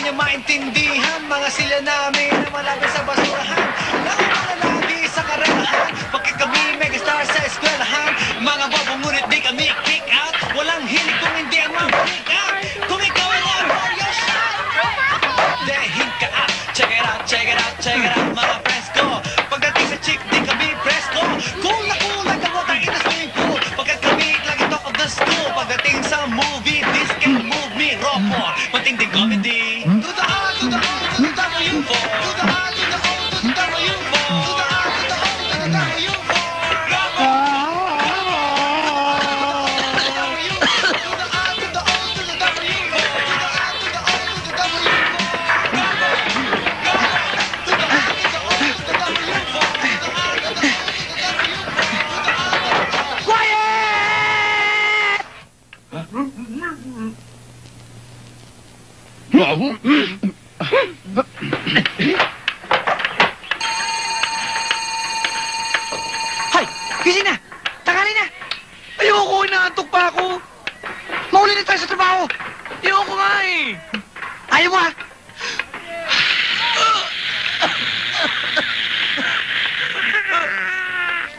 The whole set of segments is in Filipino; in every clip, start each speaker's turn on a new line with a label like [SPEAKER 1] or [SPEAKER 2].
[SPEAKER 1] niyo maintindihan, mga sila namin na malapit sa basurahan. Lagi sa karerahan, bakit kami megastar sa eskwelahan? Mga bobo ngunit di kami kick out, walang hilig kung hindi ang mag-kick out. Kung ikaw ay roll your shot, dehin ka out. Check it out, check it out, check it out, mga friends ko. Pagdating sa chick, di kami presko. Cool na water in the swimming pool. Pagkat kami lagi talk of the school. Pagdating sa movie, this can move me raw for matinding comedy. To the R, to the O, to the W4. To the R, to the O, to the W4. To the R, to the O, to the W4.
[SPEAKER 2] Hoy! Gising na! Tanghali na! Ayoko, inaantok pa ako! Mauli na tayo sa trabaho! Ayoko nga eh! Ayaw mo ha?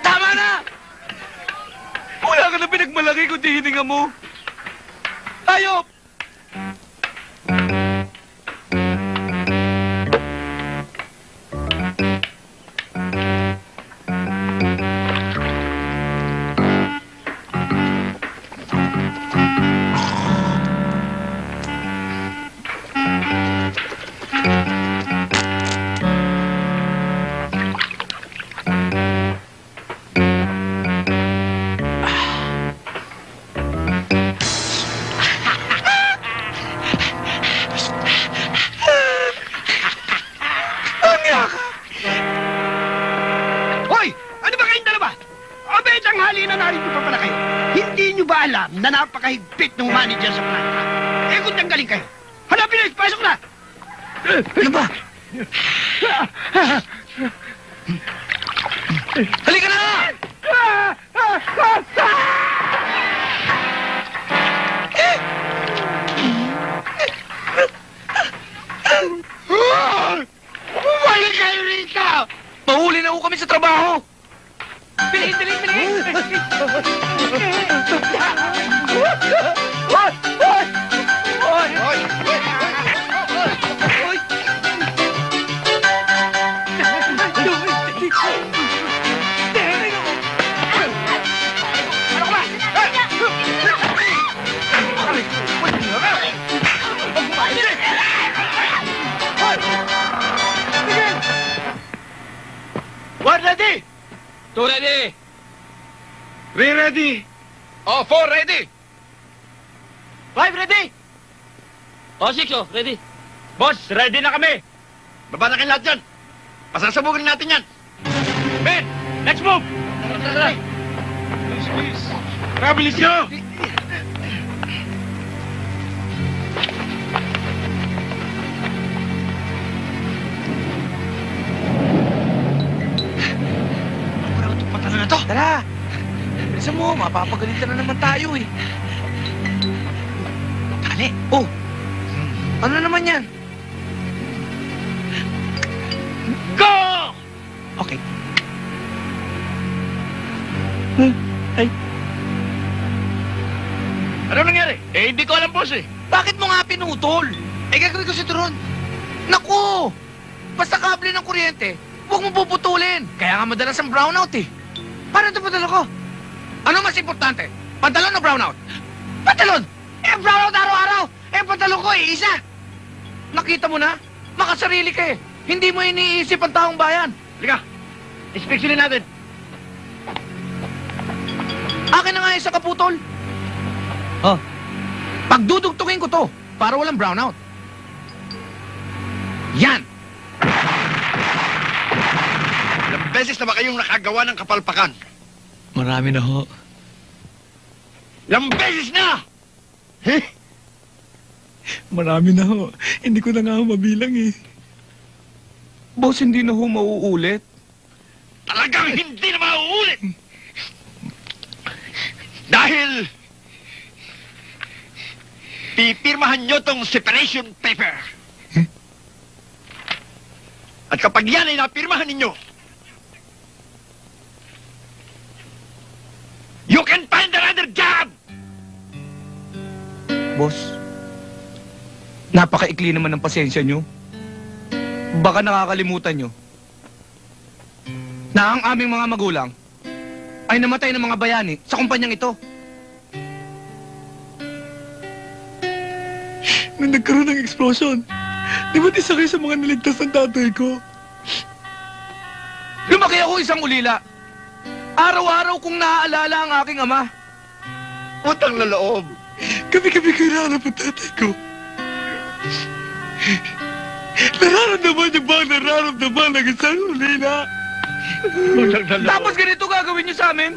[SPEAKER 2] Tama na! Wala ka na pinagmalaki kundi hininga mo! Ayop!
[SPEAKER 3] Na napakahigpit ng manager sa planta. Eh kung tanggalin kayo, hanapin na, pasok na!
[SPEAKER 2] Ano ba? Halika na!
[SPEAKER 3] Bumalik kayo rito!
[SPEAKER 2] Mahuli na ho kami sa trabaho!
[SPEAKER 3] Bilis, bilis, bilis!
[SPEAKER 2] One ready! Two ready! Three ready! Oh, four ready! Five ready! Oh, six, oh, ready! Boss, ready na kami! Baba na kayo lahat dyan! Pasasabugin natin yan! Men, let's move! Tara! Please! Kabilis nyo!
[SPEAKER 3] Tara! Bilisan mo, mapapagalitan na naman tayo eh. Dali! Oh! Ano naman yan?
[SPEAKER 2] Go!
[SPEAKER 3] Okay.
[SPEAKER 2] Ay. Ano nangyari? Eh, hindi ko alam, boss eh.
[SPEAKER 3] Bakit mo nga pinutol? Eh, gagawin ko si Turon. Naku! Basta kable ng kuryente, huwag mo puputulin. Kaya nga madalas ang brownout eh. Paano ito padala ko? Ano mas importante? Pantalon o brownout? Pantalon! Eh, brownout araw-araw! Eh, pantalon ko eh, isa! Nakita mo na? Makasarili ka eh. Hindi mo iniisip ang taong bayan.
[SPEAKER 2] Halika, inspeksyonin natin.
[SPEAKER 3] Akin na nga isa kaputol.
[SPEAKER 2] Oh.
[SPEAKER 3] Pagdudugtungin ko to, para walang brownout. Yan!
[SPEAKER 2] Ilang beses na ba kayong nakagawa ng kapalpakan?
[SPEAKER 1] Marami na ho.
[SPEAKER 2] Ilang beses na!
[SPEAKER 1] Marami na ho. Hindi ko na nga ho mabilang eh.
[SPEAKER 3] Boss, hindi na ho mauulit.
[SPEAKER 2] Talagang hindi na mauulit! Dahil pipirmahan nyo tong separation paper.
[SPEAKER 4] At kapag yan ay napirmahan ninyo, you can find another job!
[SPEAKER 3] Boss, napakaikli naman ng pasensya nyo. Baka nakakalimutan nyo na ang aming mga magulang ay namatay ng mga bayani sa kumpanyang ito.
[SPEAKER 5] Nung nagkaroon ng explosion, di ba't isa kayo sa mga naligtas ng tatay ko?
[SPEAKER 3] Lumaki ako isang ulila. Araw-araw kong naaalala ang aking ama.
[SPEAKER 4] Utang na loob.
[SPEAKER 5] Gabi-gabi ko hinahanap ang tatay ko. Nararamdaman niyo ba ang nararamdaman ng isang ulila?
[SPEAKER 4] Utang na loob.
[SPEAKER 3] Tapos ganito gagawin nyo sa amin?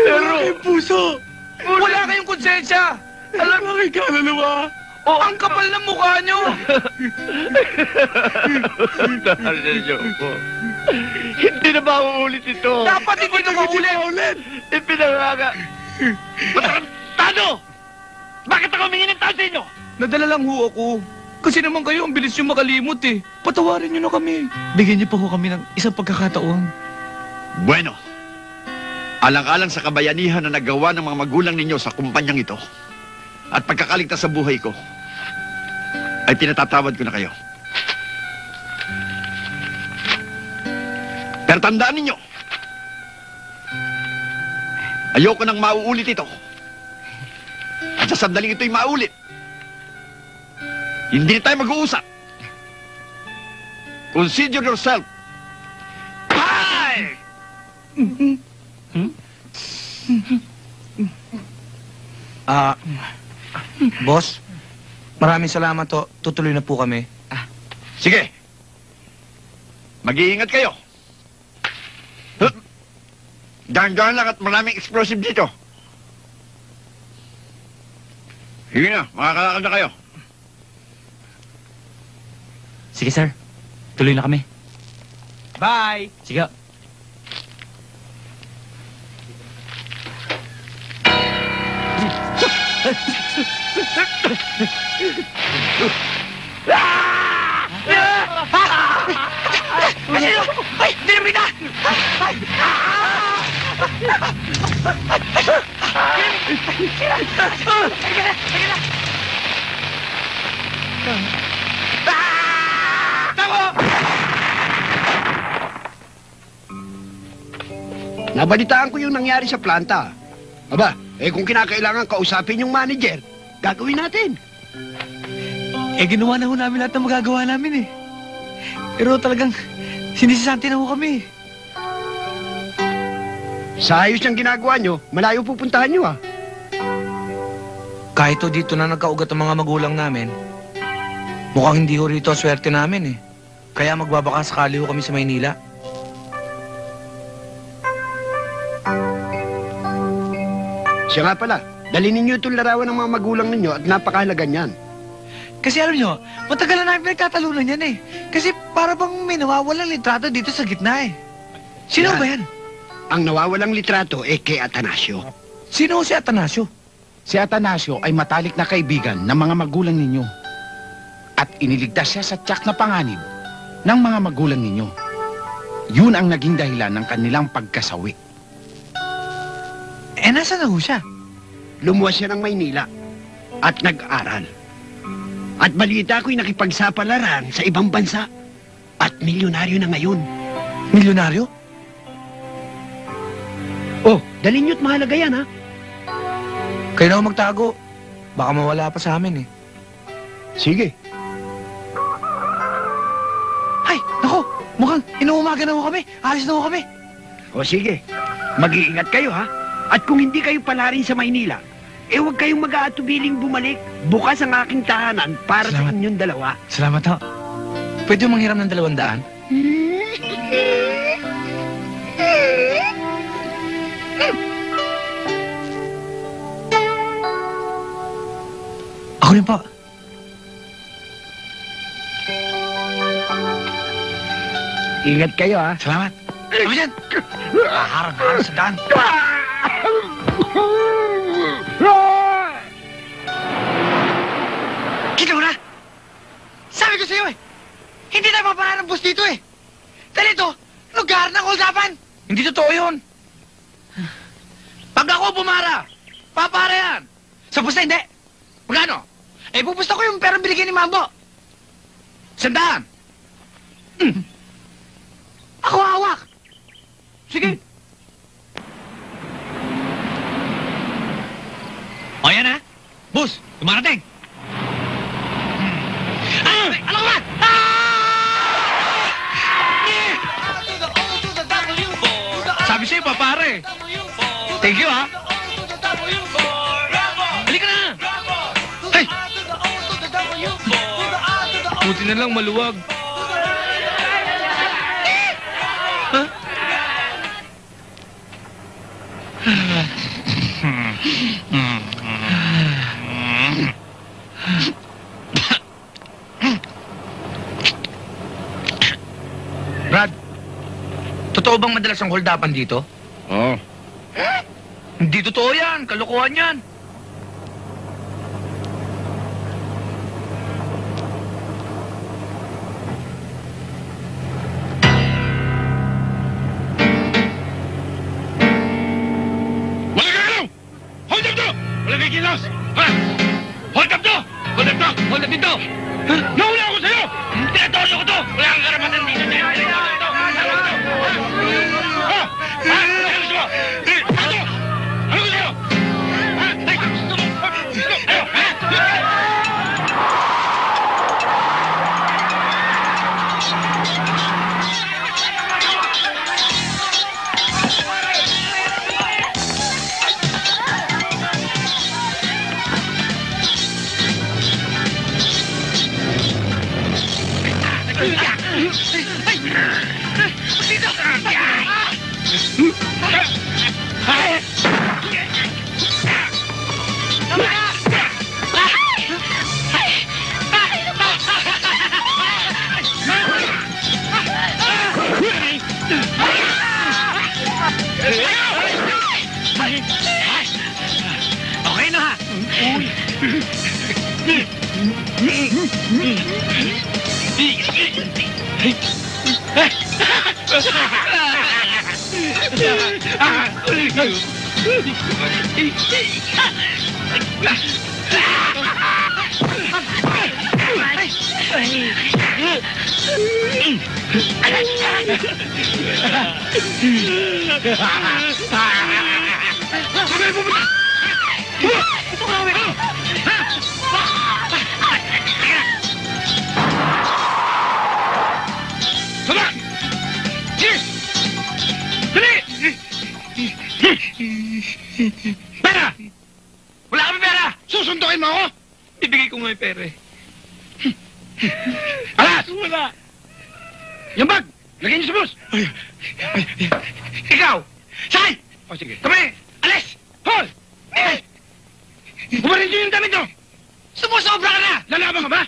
[SPEAKER 5] Wala kayong puso.
[SPEAKER 3] Wala kayong konsensya.
[SPEAKER 5] Wala kayong kaluluwa.
[SPEAKER 3] O ang kapal ng mukha nyo.
[SPEAKER 4] Dahil ninyo po. Hindi na mauulit ito.
[SPEAKER 3] Dapat hindi na maulit.
[SPEAKER 4] Ipinangaga. Matarantado! Bakit ako humingi ng tawad sa inyo?
[SPEAKER 3] Nadala lang ho ako. Kasi naman kayo, ang bilis nyo makalimot eh. Patawarin nyo na kami.
[SPEAKER 5] Bigyan niyo pa ho kami ng isang pagkakataon.
[SPEAKER 4] Bueno, alang-alang sa kabayanihan na nagawa ng mga magulang ninyo sa kumpanyang ito at pagkakaligtas sa buhay ko, ay pinatatawad ko na kayo. Pero tandaan ninyo, ayoko nang mauulit ito. At sa sandaling ito'y maulit, hindi na tayo mag-uusap. Consider yourself. Bye!
[SPEAKER 3] Boss, maraming salamat to. Tutuloy na po kami.
[SPEAKER 4] Sige. Mag-iingat kayo. Huh? Dahan-dahan lang at maraming explosive dito. Sige na, makakalakad na kayo.
[SPEAKER 5] Sige, sir. Tuloy na kami.
[SPEAKER 3] Bye!
[SPEAKER 5] Sige.
[SPEAKER 3] Ay! Dinamita!
[SPEAKER 6] Nabalitaan ko yung nangyari sa planta. Aba, kung kinakailangan kausapin yung manager, gagawin natin.
[SPEAKER 5] Ginawa na ho namin lahat ng magagawa namin eh. Pero talagang sinisisanti na ho kami.
[SPEAKER 6] Sa ayos ng ginagawa nyo, malayo pupuntahan nyo ah.
[SPEAKER 3] Kahit ho dito na nagkaugat ang mga magulang namin, mukhang hindi ho rito ang swerte namin eh. Kaya magbabaka sakali ho kami sa Maynila.
[SPEAKER 6] Siya nga pala, dali ninyo itong larawan ng mga magulang ninyo at napakahalaga niyan.
[SPEAKER 5] Kasi alam nyo, matagal na namin pinagtatalunan yan eh. Kasi para bang may nawawalang litrato dito sa gitna eh. Sino
[SPEAKER 6] Yan.
[SPEAKER 5] ba yan?
[SPEAKER 6] Ang nawawalang litrato kay Atanasio.
[SPEAKER 3] Sino ho si Atanasio?
[SPEAKER 7] Si Atanasio ay matalik na kaibigan ng mga magulang ninyo. At iniligtas siya sa tiyak na panganib ng mga magulang ninyo. Yun ang naging dahilan ng kanilang pagkasawi.
[SPEAKER 5] Nasaan na ho siya?
[SPEAKER 6] Lumuwas siya ng Maynila at nag-aral. At balita ko'y nakipagsapalaran sa ibang bansa at milyonaryo na ngayon.
[SPEAKER 3] Milyonaryo?
[SPEAKER 6] Oh, dali nyo't mahalaga yan ha.
[SPEAKER 3] Kayo na ho magtago. Baka mawala pa sa amin eh.
[SPEAKER 6] Sige.
[SPEAKER 5] Ay, nako, mukhang inuumaga na ho kami. Alis na ho kami.
[SPEAKER 6] O sige, mag-iingat kayo ha. At kung hindi kayo palarin sa Maynila, huwag kayong mag-aatubiling bumalik. Bukas ang aking tahanan para sa
[SPEAKER 5] Salamat.
[SPEAKER 6] inyong dalawa.
[SPEAKER 5] Salamat ho.
[SPEAKER 3] Pwede mo manghiram ng 200?
[SPEAKER 5] Ako rin po.
[SPEAKER 6] Ingat kayo ha.
[SPEAKER 5] Salamat. Ano yan? Harang-harang sa daan. Kita mo na? Sabi ko sa'yo eh. Hindi tayo paparaan ng bus dito eh. Dahil ito, lugar ng holdapan.
[SPEAKER 3] Hindi totoo yun. Pag ako bumara, papara yan.
[SPEAKER 5] Sa bus na hindi.
[SPEAKER 3] Magkano?
[SPEAKER 5] Eh, pupusta ko yung perang binigyan ni Mambo.
[SPEAKER 3] 100.
[SPEAKER 5] Ako hawak.
[SPEAKER 3] Sige.
[SPEAKER 5] O yan ha. Bus, dumarating. Ano ka ba?
[SPEAKER 3] Sabi sa'yo, papare. Thank you, ha? Halika na. Ay! Buti na lang maluwag. Huh? Brad, totoo bang madalas ang holdapan dito?
[SPEAKER 7] Oo.
[SPEAKER 3] Hindi totoo yan. Kalokohan yan.
[SPEAKER 7] Wala ka galaw! Hold up to! Wala kang kilos! Ha? Hold up to! Hold up to! Hold up dito! Nauna ako sa'yo! Tinatolo ko to! Wala kang karapatan dito! Ha? Ha? Ano gusto mo? Ano? Ano gusto mo? Ha? Ay! Ano? Ha?
[SPEAKER 5] Okay na ha.
[SPEAKER 7] Tama! Yes! Dali! Pera!
[SPEAKER 3] Wala kami pera!
[SPEAKER 7] Susundukin mo ako!
[SPEAKER 3] Bibigay ko nga yung pera eh.
[SPEAKER 7] Alas!
[SPEAKER 3] Wala.
[SPEAKER 7] Yung bag! Lagyan niyo sa bus!
[SPEAKER 3] Ikaw! Say!
[SPEAKER 7] O sige.
[SPEAKER 3] Kami! Alis!
[SPEAKER 7] Hol!
[SPEAKER 3] Eh!
[SPEAKER 7] Ubarin niyo yung damit niyo!
[SPEAKER 3] Sumusobra ka na!
[SPEAKER 7] Lalaban ka ba?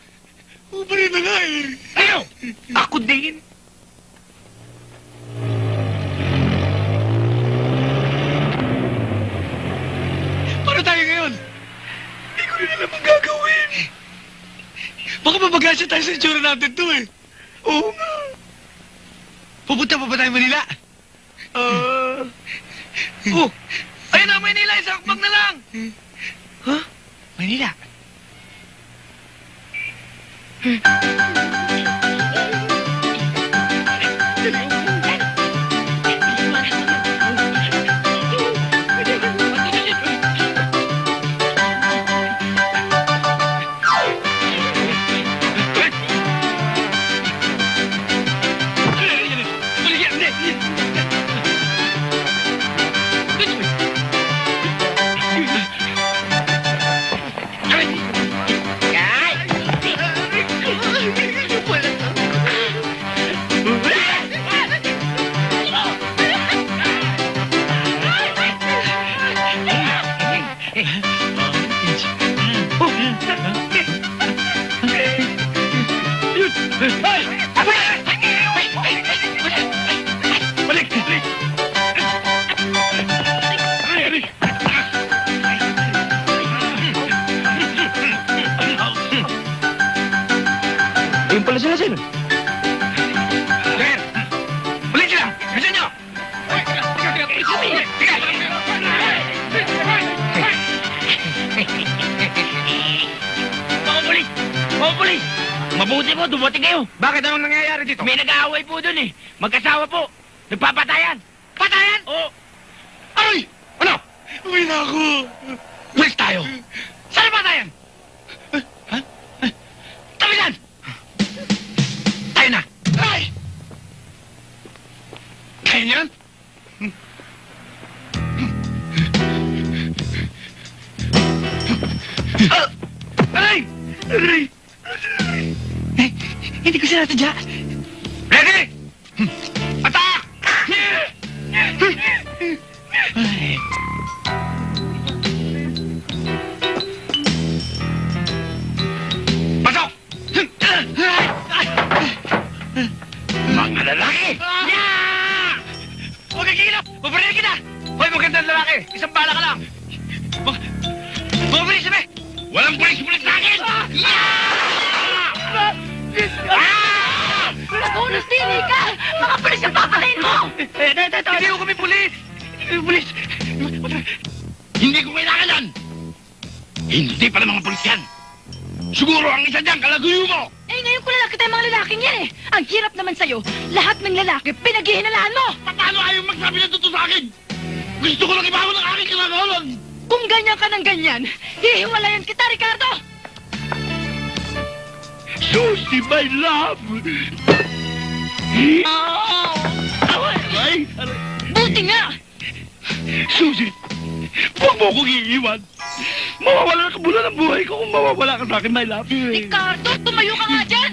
[SPEAKER 3] Ubarin na nga eh.
[SPEAKER 7] Ayaw!
[SPEAKER 3] Ako din.
[SPEAKER 5] Paano tayo ngayon?
[SPEAKER 3] Hindi ko rin alam ang gagawin.
[SPEAKER 5] Baka mabagasya tayo sa itsura natin to eh.
[SPEAKER 3] Oo nga.
[SPEAKER 5] Pupunta pa ba tayo Manila?
[SPEAKER 3] Oh! Ayun na, Maynila! Isang akbag na lang!
[SPEAKER 5] Huh? Manila?
[SPEAKER 7] Balik! Balik!
[SPEAKER 3] Ayun pala sila, sino?
[SPEAKER 2] Mabuti po, dumating kayo.
[SPEAKER 3] Bakit anong nangyayari dito?
[SPEAKER 2] May nag-aaway po dun eh. Magkasawa po. Nagpapatayan.
[SPEAKER 3] Patayan?
[SPEAKER 2] Oo.
[SPEAKER 3] Ay! Ano?
[SPEAKER 5] Uwi na ako.
[SPEAKER 3] Ulis tayo. Saan ba tayo? Tabilan! Tayo na! Ay! Kaya niyan? Aray! Aray!
[SPEAKER 5] Eh, hindi ko sinatadya.
[SPEAKER 3] Ready? Attack!
[SPEAKER 5] Ay,
[SPEAKER 3] Pasok! Mga lalaki! Yeah! Huwag kang kikilap! Pabaril kita! Hoy, magandang lalaki! Isang bala ka lang! Mabilis sabi! Walang pulis-pulis sa akin! Yeah!
[SPEAKER 8] Nagunos, Tini ka! Mga pulis ang papatayin mo!
[SPEAKER 3] Hindi ko kami pulis! Hindi kami pulis! Hindi ko kailangan yan! Hindi pala mga pulis yan! Siguro ang isa dyan, kalaguyo mo!
[SPEAKER 8] Eh, ngayon ko lang kita yung mga lalaking yan eh. Ang hirap naman sa'yo, lahat ng lalaki pinaghihinalaan mo!
[SPEAKER 3] Paano ayaw magsabi ng totoo sa akin? Gusto ko lang ibawan ang aking kinagawalan!
[SPEAKER 8] Kung ganyan ka ng ganyan, hihiwalayan kita, Ricardo!
[SPEAKER 3] Susie, my love! Ay!
[SPEAKER 8] Buti nga!
[SPEAKER 3] Susie, huwag mo akong iiwan! Mawawala na kabula ng buhay ko kung mawawala ka sa akin, my love!
[SPEAKER 8] Ricardo, tumayo ka nga dyan!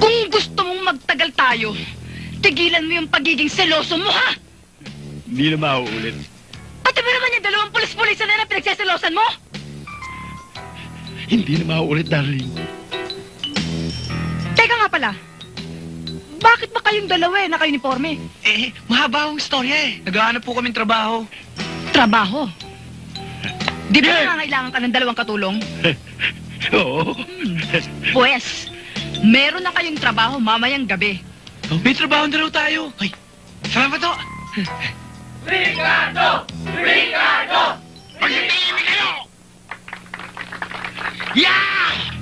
[SPEAKER 8] Kung gusto mong magtagal tayo, tigilan mo yung pagiging seloso mo, ha?
[SPEAKER 3] Hindi na mauulit.
[SPEAKER 8] Pati ba naman yung dalawang pulis-pulisan na pinagseselosan mo?
[SPEAKER 3] Hindi na mauulit, darling.
[SPEAKER 8] Teka nga pala, bakit ba kayong dalawa eh naka-uniforme?
[SPEAKER 5] eh, mahaba ang storya eh.
[SPEAKER 3] Naghahanap po kaming trabaho.
[SPEAKER 8] Trabaho? Di ba nangangailangan ka ng dalawang katulong?
[SPEAKER 3] Oo.
[SPEAKER 8] Pues, meron na kayong trabaho mamayang gabi.
[SPEAKER 5] May trabaho na raw tayo. Ay, salamat ho.
[SPEAKER 3] Magtitimi kayo! Yeah!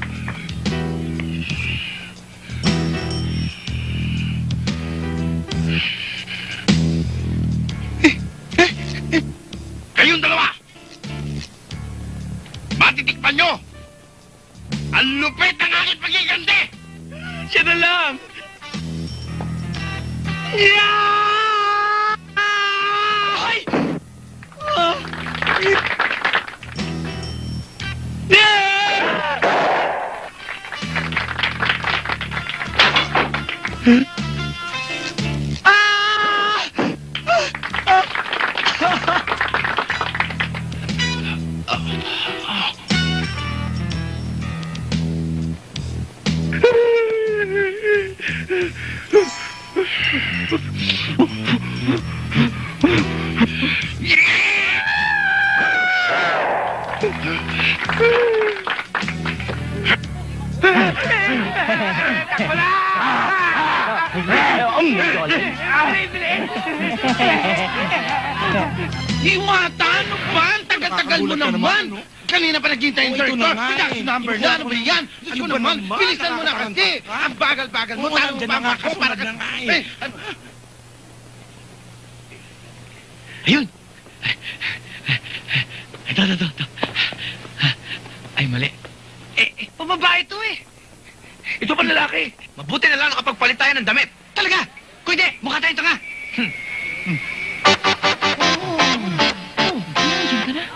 [SPEAKER 3] Kayong dalawa! Matitikpan nyo! Ang lupit ng aking pagigante!
[SPEAKER 5] Siya na lang. Ay! Ah!
[SPEAKER 3] Iwata, ano ba? Ang tagal-tagal mo naman! Kanina pa naghihintay yung third floor. Taxi number na. Ano ba yan? Diyos ko naman, bilisan mo na kasi. Ang bagal-bagal mo. Talo pa mga ako para ka.
[SPEAKER 5] Ayun. Ito. Ay, mali.
[SPEAKER 3] Pababa ito eh. Ito pa lalaki. Mabuti na lang nakapagpalit tayo ng damit. Talaga? Kung hindi, mukha tayong tanga.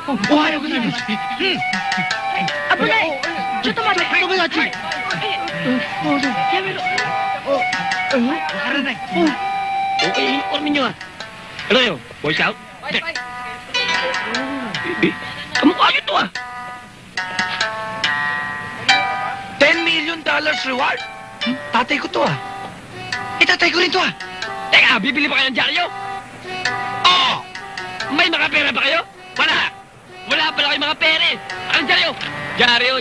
[SPEAKER 5] Ayaw ko na.
[SPEAKER 8] Abulay! Chuto mo!
[SPEAKER 5] Tomoyachi!
[SPEAKER 2] Okay, uniforme nyo ah. Ano kayo? Boy Scout? Kamukha nyo to ah.
[SPEAKER 3] $10 million reward?
[SPEAKER 5] Tatay ko to ah.
[SPEAKER 3] Tatay ko rin to ah.
[SPEAKER 2] Teka, bibili pa kayo ng dyaryo?
[SPEAKER 3] Oo!
[SPEAKER 2] May mga pera ba kayo? Wala! Wala pala kayong mga pera eh! Anong dyaryo? Dyaryo!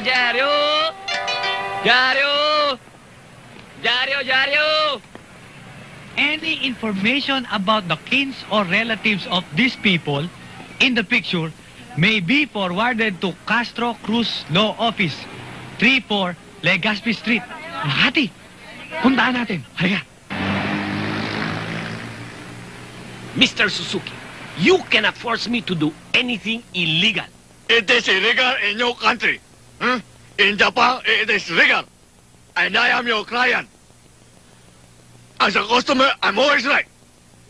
[SPEAKER 5] Any information about the kins or relatives of these people in the picture may be forwarded to Castro Cruz Law Office, 34 Legazpi Street. Makati. Puntahan natin. Halika.
[SPEAKER 2] Mr. Suzuki, you cannot force me to do anything illegal.
[SPEAKER 9] It is illegal in your country. Huh? In Japan, it is legal. And I am your client. As a customer, I'm always right.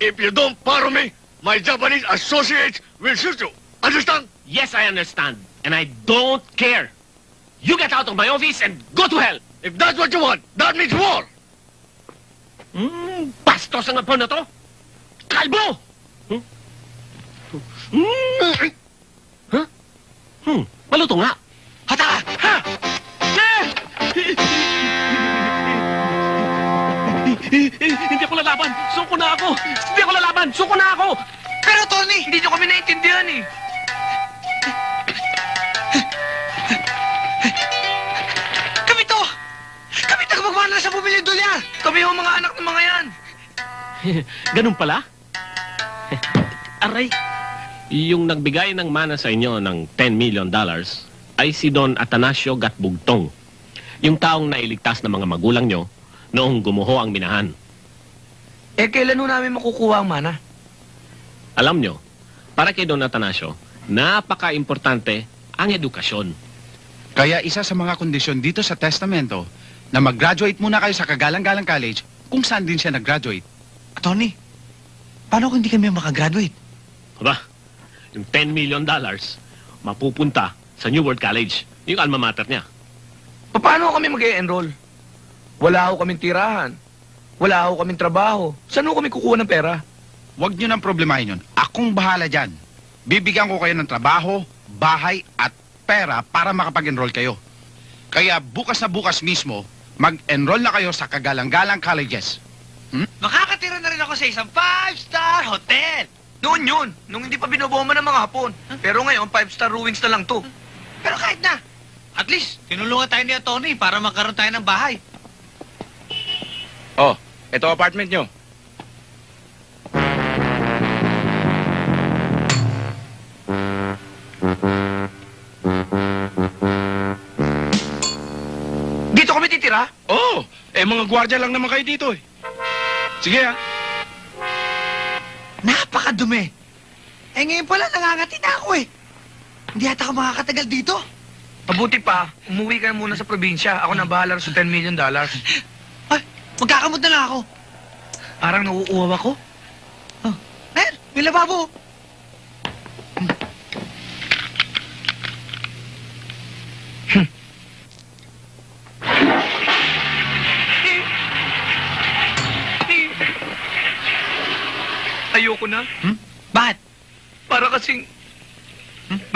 [SPEAKER 9] If you don't follow me, my Japanese associates will shoot you. Understand?
[SPEAKER 2] Yes, I understand. And I don't care. You get out of my office and go to hell.
[SPEAKER 9] If that's what you want, that means war.
[SPEAKER 2] Bastos ang apon na to. Kalbo! Maluto nga.
[SPEAKER 3] Hata! Ha!
[SPEAKER 2] Hindi ako lalaban. Suko na ako. Hindi ako lalaban. Suko na ako.
[SPEAKER 3] Pero Tony, hindi nyo kami naintindihan eh. Kami to! Kami tagapagmana sa bumili dolyar! Kami yung mga anak ng mga yan!
[SPEAKER 2] Ganun pala? Aray. Yung nagbigay ng mana sa inyo ng $10 million ay si Don Atanasio Gatbugtong. Yung taong nailigtas ng mga magulang nyo noong gumuho ang minahan.
[SPEAKER 3] Eh, kailan nun namin makukuha ang mana?
[SPEAKER 2] Alam nyo, para kay Don Atanasio, napaka-importante ang edukasyon.
[SPEAKER 7] Kaya isa sa mga kondisyon dito sa testamento na mag-graduate muna kayo sa Kagalang-Galang College kung saan din siya nag-graduate.
[SPEAKER 5] Tony, paano kung hindi kami makagraduate?
[SPEAKER 2] Aba, yung $10 million mapupunta sa New World College, yung alma mater niya.
[SPEAKER 3] Paano kami mag-e-enroll? Wala ako kaming tirahan. Wala ako kaming trabaho. Saan ako kami kukuha ng pera?
[SPEAKER 7] Huwag nyo nang problemahin yun. Akong bahala dyan. Bibigyan ko kayo ng trabaho, bahay at pera para makapag-enroll kayo. Kaya bukas na bukas mismo, mag-enroll na kayo sa Kagalang-Galang Colleges.
[SPEAKER 3] Makakatira na rin ako sa isang 5-star hotel. Noon yun, nung hindi pa binoboma ng mga Hapon. Pero ngayon, 5-star ruins na lang to. Pero kahit na,
[SPEAKER 5] At least, tinulungan tayo ni Tony para magkaroon tayo ng bahay.
[SPEAKER 10] Oh, ito apartment nyo.
[SPEAKER 3] dito kami titira.
[SPEAKER 10] Oh, mga gwardiya lang naman kayo dito eh. Sige ah.
[SPEAKER 5] Napakadumi. Eh ngayon pala, nangangati na ako eh. Hindi ata ako makakatagal dito.
[SPEAKER 3] Mabuti pa, umuwi ka muna sa probinsya. Ako na bahala sa $10 million.
[SPEAKER 5] Ay, magkakamot na lang ako.
[SPEAKER 3] Parang nauuwaw ako.
[SPEAKER 5] Oh, ayun, may lababo.
[SPEAKER 3] Ayoko na.
[SPEAKER 5] Bakit?
[SPEAKER 3] Para kasing...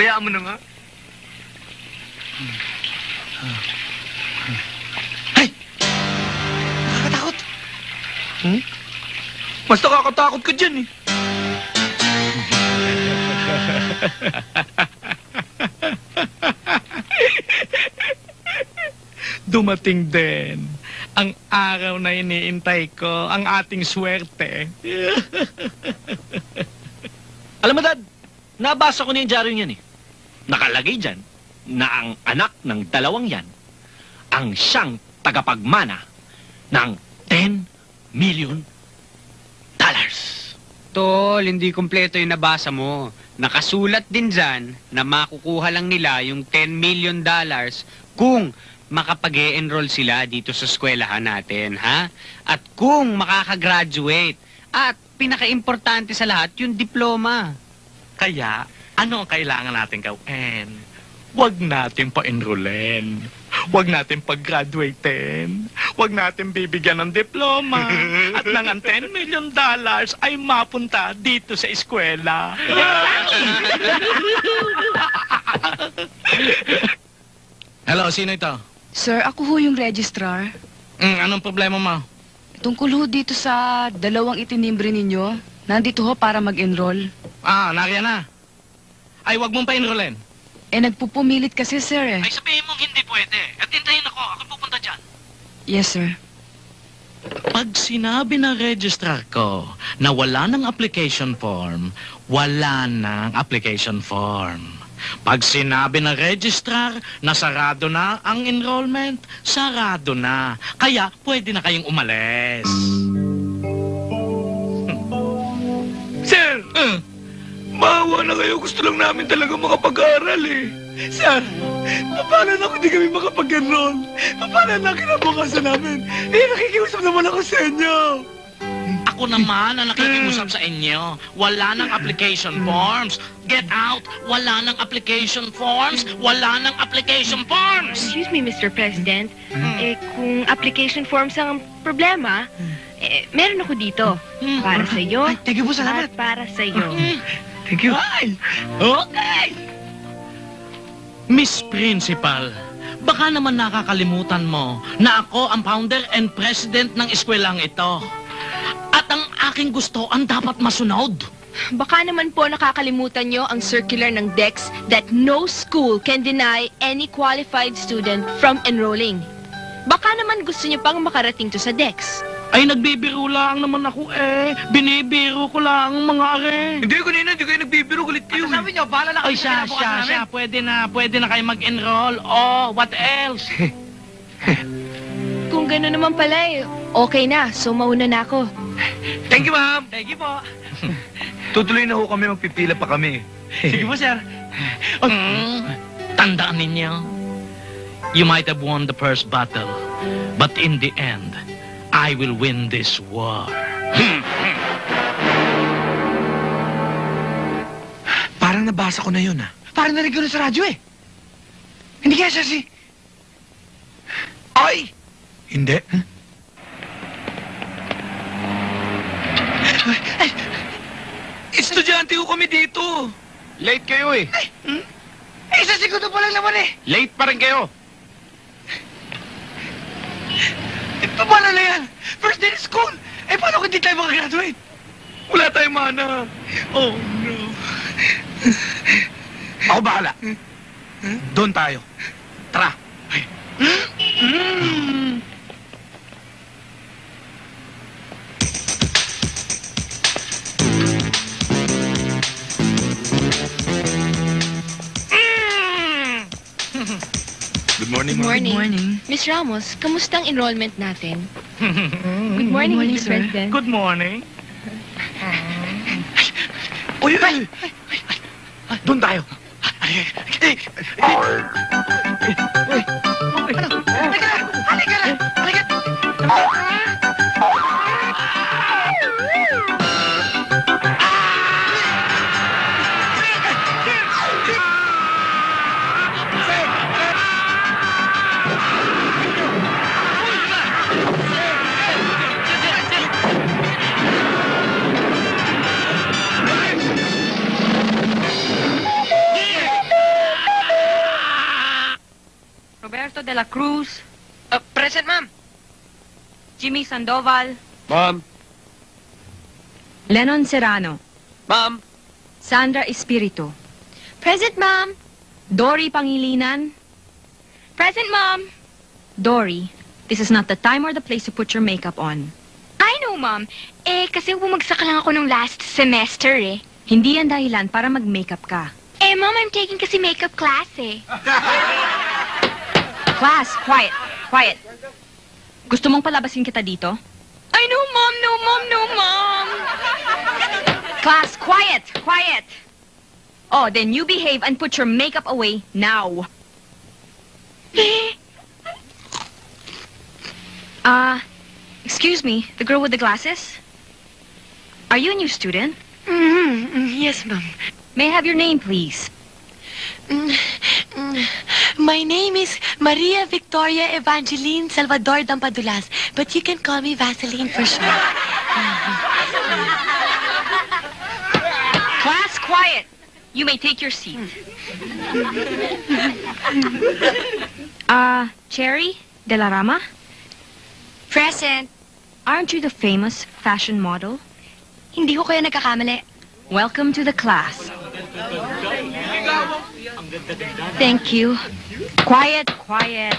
[SPEAKER 3] Bayaan mo na nga.
[SPEAKER 5] Ay! Nakakatakot.
[SPEAKER 3] Mas nakakatakot ka dyan eh.
[SPEAKER 5] Dumating din ang araw na iniintay ko, ang ating swerte.
[SPEAKER 11] Alam mo, Dad, nabasa ko na yung dyaryo niyan eh. Nakalagay dyan na ang anak ng dalawang yan ang siyang tagapagmana ng $10 million.
[SPEAKER 12] Tol, hindi kumpleto yung nabasa mo. Nakasulat din dyan na makukuha lang nila yung $10 million kung makapag-e-enroll sila dito sa eskwelahan natin, ha? At kung makakagraduate. At pinaka-importante sa lahat, yung diploma.
[SPEAKER 5] Kaya, ano ang kailangan natin gawin? Huwag natin pa-enrollen. Huwag natin pag-graduaten. Huwag natin bibigyan ng diploma. At nang ang $10 million ay mapunta dito sa eskwela.
[SPEAKER 10] Hello, sino ito?
[SPEAKER 8] Sir, ako ho yung registrar.
[SPEAKER 10] Anong problema mo?
[SPEAKER 8] Tungkol ho dito sa dalawang itinimbre ninyo. Nandito ho para mag-enroll.
[SPEAKER 10] Nariyan na. Ay, wag mong pa-enrollen.
[SPEAKER 8] Eh, nagpupumilit kasi, sir, eh.
[SPEAKER 5] Ay, sabihin mong hindi pwede. At hintayin ako. Ako pupunta dyan.
[SPEAKER 8] Yes, sir.
[SPEAKER 5] Pag sinabi ng registrar ko na wala ng application form, wala ng application form. Pag sinabi ng registrar na sarado na ang enrollment, sarado na. Kaya pwede na kayong umalis.
[SPEAKER 10] Sir! Maawa na kayo. Gusto lang namin talaga makapag-aral eh. Sir, paano na kung di kami makapag-enroll? Paano na kinabukasan namin? Nakikiusap naman ako sa inyo.
[SPEAKER 5] Ako naman ang nakikiusap sa inyo. Wala nang application forms. Get out! Wala nang application forms. Wala nang application forms!
[SPEAKER 13] Excuse me, Mr. President. Kung application forms ang problema, meron ako dito. Para sa iyo.
[SPEAKER 3] Thank you po, salamat.
[SPEAKER 13] At para sa iyo.
[SPEAKER 3] Thank you.
[SPEAKER 5] Ay! Okay! Miss Principal, baka naman nakakalimutan mo na ako ang founder and president ng eskwelang ito. At ang aking gusto ang dapat masunod.
[SPEAKER 13] Baka naman po nakakalimutan nyo ang circular ng DEX that no school can deny any qualified student from enrolling. Baka naman gusto nyo pang makarating to sa DEX.
[SPEAKER 5] Ay, nagbibiro lang naman ako eh. Binibiro ko lang mga are.
[SPEAKER 3] Hindi kayo nagbibiro. Galit kayo. Sabi nyo, bahala na
[SPEAKER 5] Ay,
[SPEAKER 3] kami
[SPEAKER 5] siya. Pwede na kayo mag-enroll. Oh, what else?
[SPEAKER 13] Kung gano'n naman pala okay na. So, mauna na ako.
[SPEAKER 3] Thank you, ma'am. Thank you po. Tutuloy na ho kami, magpipila pa kami. Sige po, sir.
[SPEAKER 5] Tandaan ninyo, you might have won the first battle, but in the end, I will win this war.
[SPEAKER 3] Parang nabasa ko na yun, ah. Parang narinig ko na sa radyo, eh. Hindi kaya siya si... Ay! Hindi. Ay! Estudyante ko kami dito.
[SPEAKER 10] Late kayo eh.
[SPEAKER 3] Sa segundo pa lang naman, eh.
[SPEAKER 10] Late pa rin kayo.
[SPEAKER 3] Paano na yan? First day of school! Paano kung di tayo makagraduate? Wala tayong mana. Oh, no.
[SPEAKER 10] Ako bahala. Doon tayo. Tara.
[SPEAKER 3] Good morning,
[SPEAKER 13] Good morning. Miss Ramos, kamusta ang enrollment natin? Good morning, Mr. President.
[SPEAKER 5] Good morning.
[SPEAKER 3] Uy!
[SPEAKER 10] Doon tayo.
[SPEAKER 3] Halika na!
[SPEAKER 14] Roberto de la Cruz,
[SPEAKER 3] Present, ma'am.
[SPEAKER 14] Jimmy Sandoval,
[SPEAKER 10] Ma'am.
[SPEAKER 14] Lennon Serrano,
[SPEAKER 3] Ma'am.
[SPEAKER 14] Sandra Espiritu,
[SPEAKER 13] Present, ma'am.
[SPEAKER 14] Dory Pangilinan.
[SPEAKER 13] Present, ma'am.
[SPEAKER 14] Dory, this is not the time or the place to put your makeup on.
[SPEAKER 13] I know, ma'am. Kasi bumagsak lang ako nung last semester, eh.
[SPEAKER 14] Hindi yan dahilan para mag-makeup ka.
[SPEAKER 13] Ma'am, I'm taking kasi makeup class, eh.
[SPEAKER 14] Class, quiet, quiet. Gusto mong palabasin kita dito?
[SPEAKER 13] I know, ma'am. No, ma'am. No, ma'am.
[SPEAKER 14] Class, quiet, quiet. Oh, then you behave and put your makeup away now. Excuse me, the girl with the glasses? Are you a new student?
[SPEAKER 13] Yes, ma'am.
[SPEAKER 14] May I have your name, please?
[SPEAKER 15] My name is Maria Victoria Evangeline Salvador Dampadulas, but you can call me Vaseline for short.
[SPEAKER 14] Class, quiet. You may take your seat. Cherry de la Rama?
[SPEAKER 13] Present.
[SPEAKER 14] Aren't you the famous fashion model?
[SPEAKER 13] Hindi ko kayo nagkakamali.
[SPEAKER 14] Welcome to the class. Thank you. Quiet, quiet.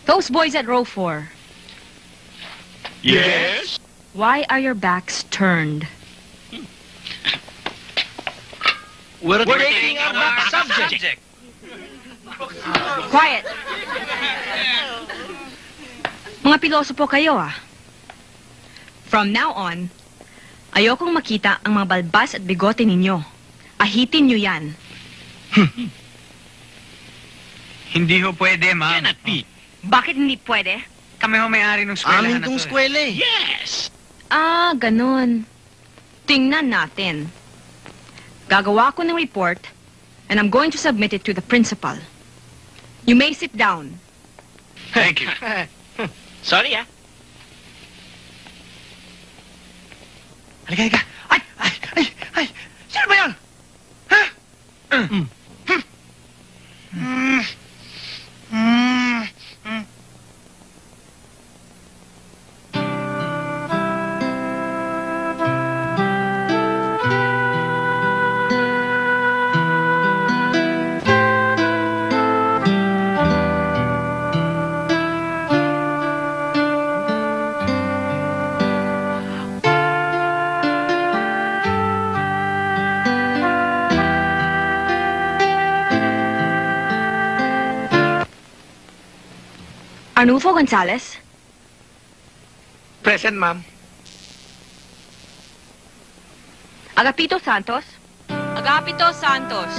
[SPEAKER 14] Those boys at row 4.
[SPEAKER 10] Yes?
[SPEAKER 14] Why are your backs turned?
[SPEAKER 11] We're taking our back subject.
[SPEAKER 14] Quiet. Mga pilosopo kayo ah. From now on, ayokong makita ang mga balbas at bigote ninyo. Ahitin nyo yan.
[SPEAKER 12] Hindi ho pwede, ma'am.
[SPEAKER 11] Cannot be.
[SPEAKER 14] Bakit hindi pwede?
[SPEAKER 12] Kami ho may-ari ng eskwelahan na to.
[SPEAKER 11] Yes!
[SPEAKER 14] Ah, ganun. Tingnan natin. Gagawa ko ng report and I'm going to submit it to the principal. You may sit down.
[SPEAKER 11] Thank you. Sorry, ah.
[SPEAKER 3] Halika. Ay! Sino ba yan? Ha?
[SPEAKER 14] Arnulfo Gonzalez?
[SPEAKER 3] Present, ma'am.
[SPEAKER 14] Agapito Santos? Agapito Santos.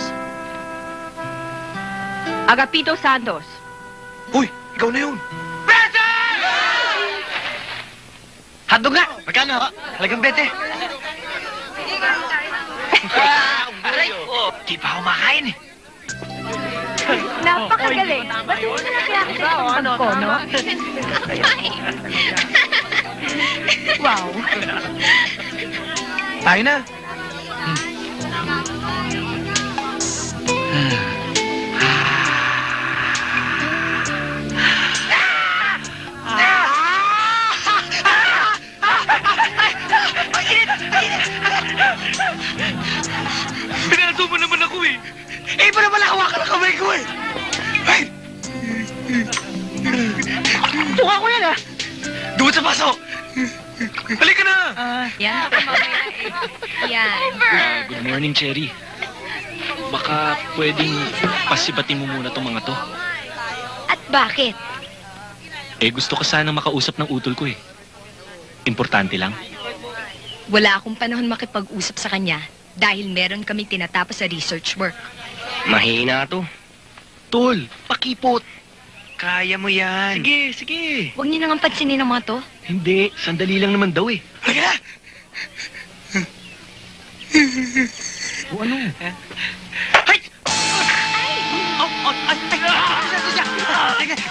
[SPEAKER 14] Agapito Santos.
[SPEAKER 3] Uy, ikaw na yun. Present! Hotdog nga. Magkano? Halagang 20. Aray! Di pa ako makain eh.
[SPEAKER 14] Napakagaling. Ba't hindi na lang kaya kita ang ko, no? Wow.
[SPEAKER 3] Tayo na.
[SPEAKER 10] Pinato mo naman ako eh.
[SPEAKER 3] Eh, pa naman hawakan ang kamay ko eh. Ay! Tuka ko yan ah. Doon sa paso. Halika na.
[SPEAKER 14] Yan. Yan.
[SPEAKER 11] Good morning, Cherry. Baka pwedeng pasibatin mo muna tong mga to.
[SPEAKER 14] At bakit?
[SPEAKER 11] Eh, gusto ko sanang makausap ng utol ko eh. Importante lang.
[SPEAKER 14] Wala akong panahon makipag-usap sa kanya dahil meron kami tinatapos sa research work.
[SPEAKER 3] Mahina to. Tol, pakipot. Kaya mo yan.
[SPEAKER 11] Sige.
[SPEAKER 14] Huwag niyo nang pansinin ang mga to.
[SPEAKER 11] Hindi, sandali lang naman daw eh.
[SPEAKER 3] Halika na.
[SPEAKER 11] O ano?
[SPEAKER 3] Ay!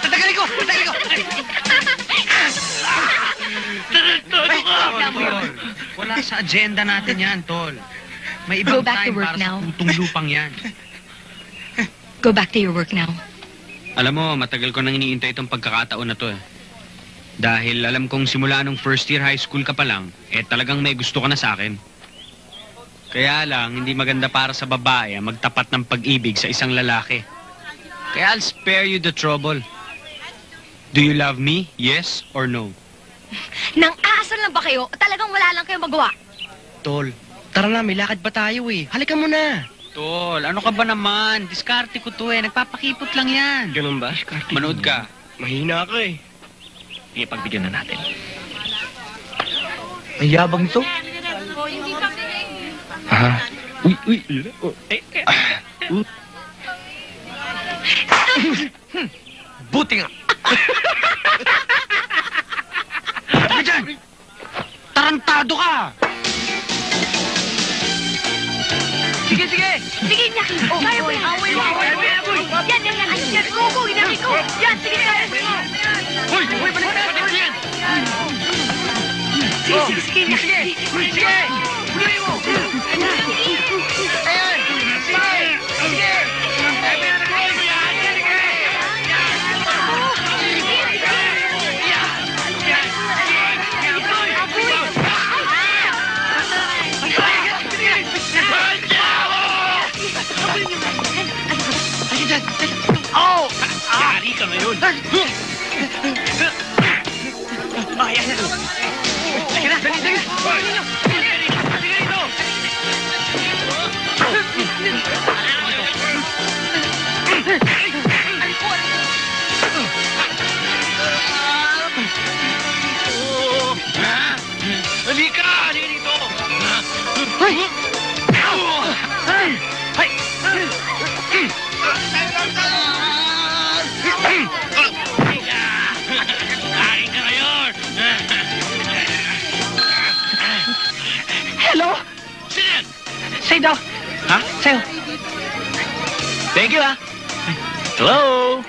[SPEAKER 3] Tatagalin ko!
[SPEAKER 12] Wala sa agenda natin yan, Tol. May
[SPEAKER 14] Go
[SPEAKER 12] ibang
[SPEAKER 14] back to
[SPEAKER 12] time
[SPEAKER 14] work
[SPEAKER 12] para
[SPEAKER 14] now.
[SPEAKER 12] sa putong lupang yan.
[SPEAKER 14] Go back to your work now.
[SPEAKER 12] Alam mo, matagal ko nang iniintay itong pagkakataon na to eh. Dahil alam kong simula nung first year high school ka pa lang, talagang may gusto ka na sa akin. Kaya lang, hindi maganda para sa babae ang magtapat ng pag-ibig sa isang lalaki. Kaya I'll spare you the trouble. Do you love me? Yes or no?
[SPEAKER 14] Nang aasar lang ba kayo? Talagang wala lang kayo magawa.
[SPEAKER 3] Tol, tara na, may lakad pa tayo eh. Halika mo na.
[SPEAKER 12] Tol, ano ka ba naman? Diskarte ko to eh. Nagpapakipot lang yan.
[SPEAKER 11] Ganun ba?
[SPEAKER 12] Manood ka.
[SPEAKER 3] Mahina ka eh.
[SPEAKER 11] Eh, pagbigyan na natin.
[SPEAKER 3] Ang yabang nito.
[SPEAKER 11] Aha. Uy.
[SPEAKER 3] Buti nga. Halika dyan. Tarantado ka. Sige.
[SPEAKER 14] Sige, Inaki. Oh, kaya mo yan. Yan. Go, Inaki, go. Yan, sige, kaya mo yan.
[SPEAKER 3] Hoy, balik yan.
[SPEAKER 14] Sige, Inaki.
[SPEAKER 3] Sige. Huli mo. Ayan. Sige. Oh!
[SPEAKER 11] Yari ka ngayon.
[SPEAKER 3] Ayan. Sige na. Dali.
[SPEAKER 10] Kain ka ngayon!
[SPEAKER 3] Hello?
[SPEAKER 10] Sino yan?
[SPEAKER 3] Sa'yo daw.
[SPEAKER 11] Ha?
[SPEAKER 3] Sa'yo.
[SPEAKER 11] Thank you, Hello?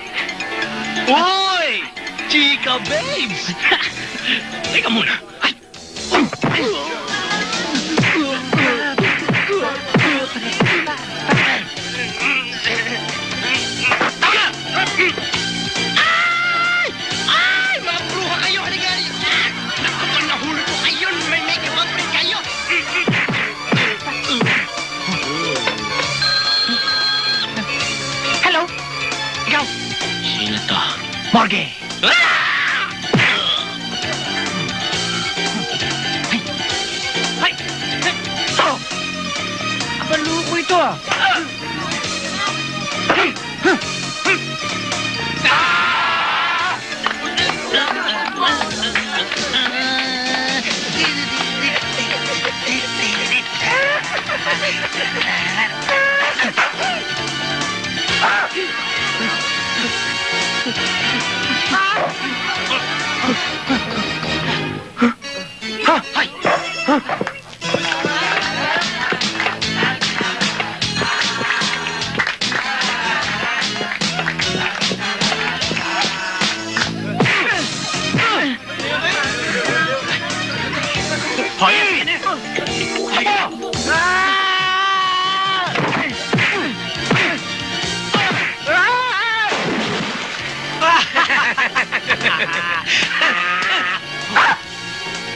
[SPEAKER 11] Uy! Chika babes! Teka muna.
[SPEAKER 10] Ay! Mga bruha kayo! Halika! Kapag nahulog ko kayo, may ibang rin kayo!
[SPEAKER 3] Hello? Ikaw?
[SPEAKER 11] Sino to?
[SPEAKER 3] Morgue. Oh! Abaluko ito ah.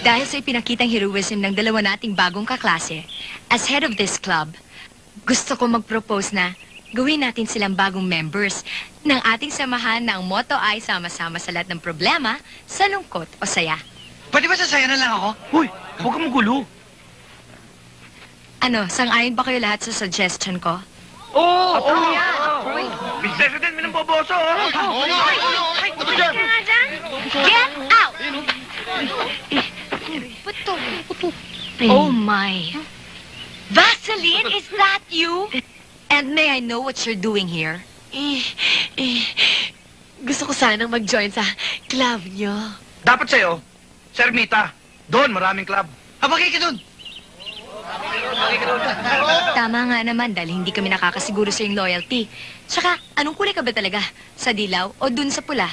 [SPEAKER 14] Dahil sa ipinakitang heroism ng dalawa nating bagong kaklase, as head of this club, gusto ko mag-propose na gawin natin silang bagong members ng ating samahan na ang motto ay sama-sama sa lahat ng problema, sa lungkot o saya.
[SPEAKER 3] Pwede ba sasaya na lang ako? Uy, huwag ka magulo.
[SPEAKER 14] Ano, sang-ayon ba kayo lahat sa suggestion ko?
[SPEAKER 3] Oo! Oo!
[SPEAKER 10] Miss President, may nang boboso!
[SPEAKER 14] Get out! Oh my. Vaseline, is that you? And may I know what you're doing here?
[SPEAKER 15] Gusto ko sanang mag-join sa club nyo.
[SPEAKER 3] Dapat sa'yo, Sir Mita. Doon, maraming club. Habagay ka doon!
[SPEAKER 14] Tama nga naman dahil hindi kami nakakasiguro sa iyong loyalty. Tsaka, anong kulay ka ba talaga? Sa dilaw o dun sa pula?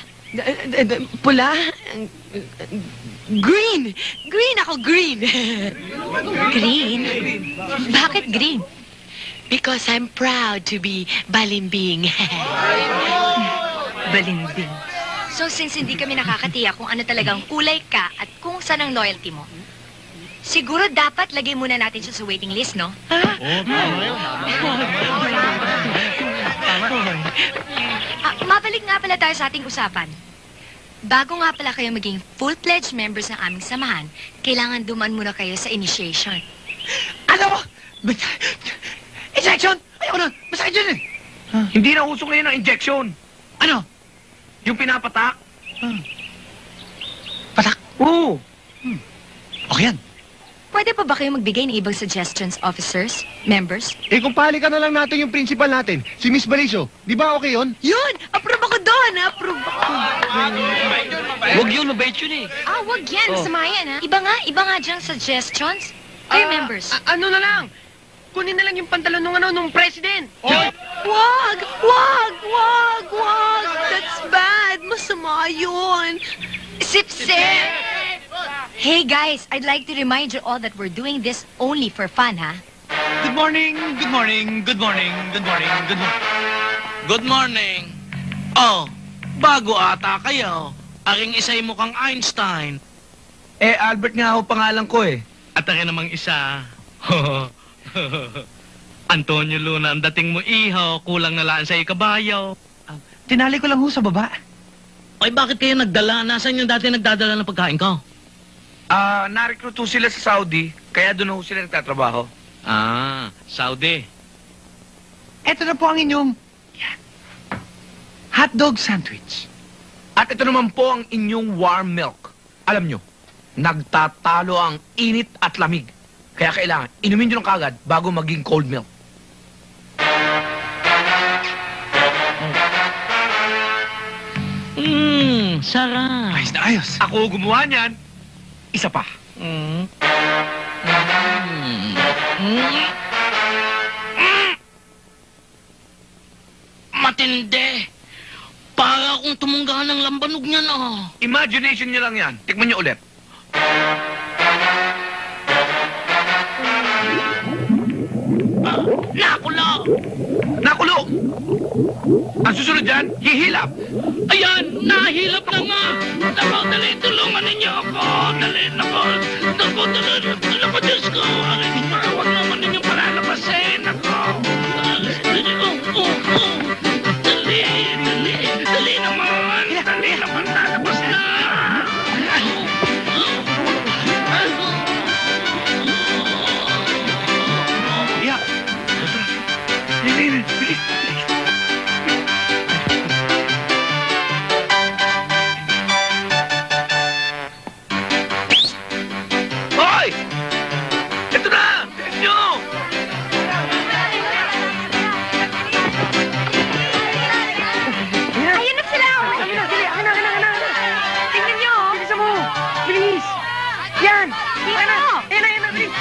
[SPEAKER 15] Pula? Green! Green ako, green!
[SPEAKER 14] Green? Bakit green?
[SPEAKER 15] Because I'm proud to be balimbing.
[SPEAKER 14] Balimbing. So, since hindi kami nakakatiyak kung ano talagang kulay ka at kung saan ang loyalty mo, siguro dapat lagay muna natin siya sa waiting list, no? Mabalik nga pala tayo sa ating usapan. Bago nga pala kayo maging full-fledged members ng aming samahan, kailangan duman muna kayo sa initiation.
[SPEAKER 3] Ano? Injection? Ayoko na. Masakit yun eh. Hindi na uso ngayon ang injection. Ano? Yung pinapatak. Patak? Oo. Okay yan.
[SPEAKER 14] Pwede pa ba kayo magbigay ng ibang suggestions, officers, members?
[SPEAKER 16] Eh kung palikan na lang natin yung principal natin, si Miss Baliso, di ba okay yun?
[SPEAKER 15] Yun! Approve ako doon! Approve ako!
[SPEAKER 11] Huwag yun, mabait yun eh.
[SPEAKER 14] Wag yan. Masama yan, ha? Iba nga dyang suggestions. Kayo, members.
[SPEAKER 3] Ano na lang? Kunin na lang yung pantalon nung president.
[SPEAKER 15] Wag! Wag! Wag! Wag! That's bad! Masama yun!
[SPEAKER 14] Sip-sip! Hey, guys, I'd like to remind you all that we're doing this only for fun, ha?
[SPEAKER 10] Good morning, good morning, good morning, good morning, good morning. Good morning. Oh, bago ata kayo. Aking isa'y mukhang Einstein.
[SPEAKER 3] Eh, Albert nga ho pangalan ko eh.
[SPEAKER 5] At akin namang isa. Antonio Luna, ang dating mo iho, kulang na laan sa ikabayaw.
[SPEAKER 3] Tinali ko lang ho sa baba.
[SPEAKER 11] Ay, bakit kayo nagdala? Nasaan yung dati nagdadala ng pagkain ko?
[SPEAKER 3] Na-recruit ho sila sa Saudi, kaya doon ho sila nagtatrabaho.
[SPEAKER 5] Saudi.
[SPEAKER 3] Ito na po ang inyong hotdog sandwich. At ito naman po ang inyong warm milk. Alam nyo, nagtatalo ang init at lamig. Kaya kailangan, inumin nyo lang kagad bago maging cold milk.
[SPEAKER 11] Sarap.
[SPEAKER 3] Ayos na ayos. Ako gumawa niyan. Isa pa.
[SPEAKER 5] Matindi. Para akong tumungga ng lambanog niyan, ah.
[SPEAKER 3] Imagination nyo lang yan. Tikman nyo ulit.
[SPEAKER 5] Nakulo!
[SPEAKER 3] Nakulo! Ang susunod dyan, hihilap.
[SPEAKER 5] Ayan! Nahilap na nga! Nako, dali, tulungan ninyo ako! Dali, nako! Nako, dali, nako, Diyos ko! Huwag naman ninyong palalabasin! Nako! Dali, Dali, dali! Dali naman! Dali naman, lalabas na!
[SPEAKER 3] Yeah. Bilis, bilis. Hoy! Ito na! Tignan nyo!
[SPEAKER 15] Ayun na sila! Tingnan nyo! Bilisan mo! Bilis! Yan! Yan na! Yan na! Yan na! Bilis!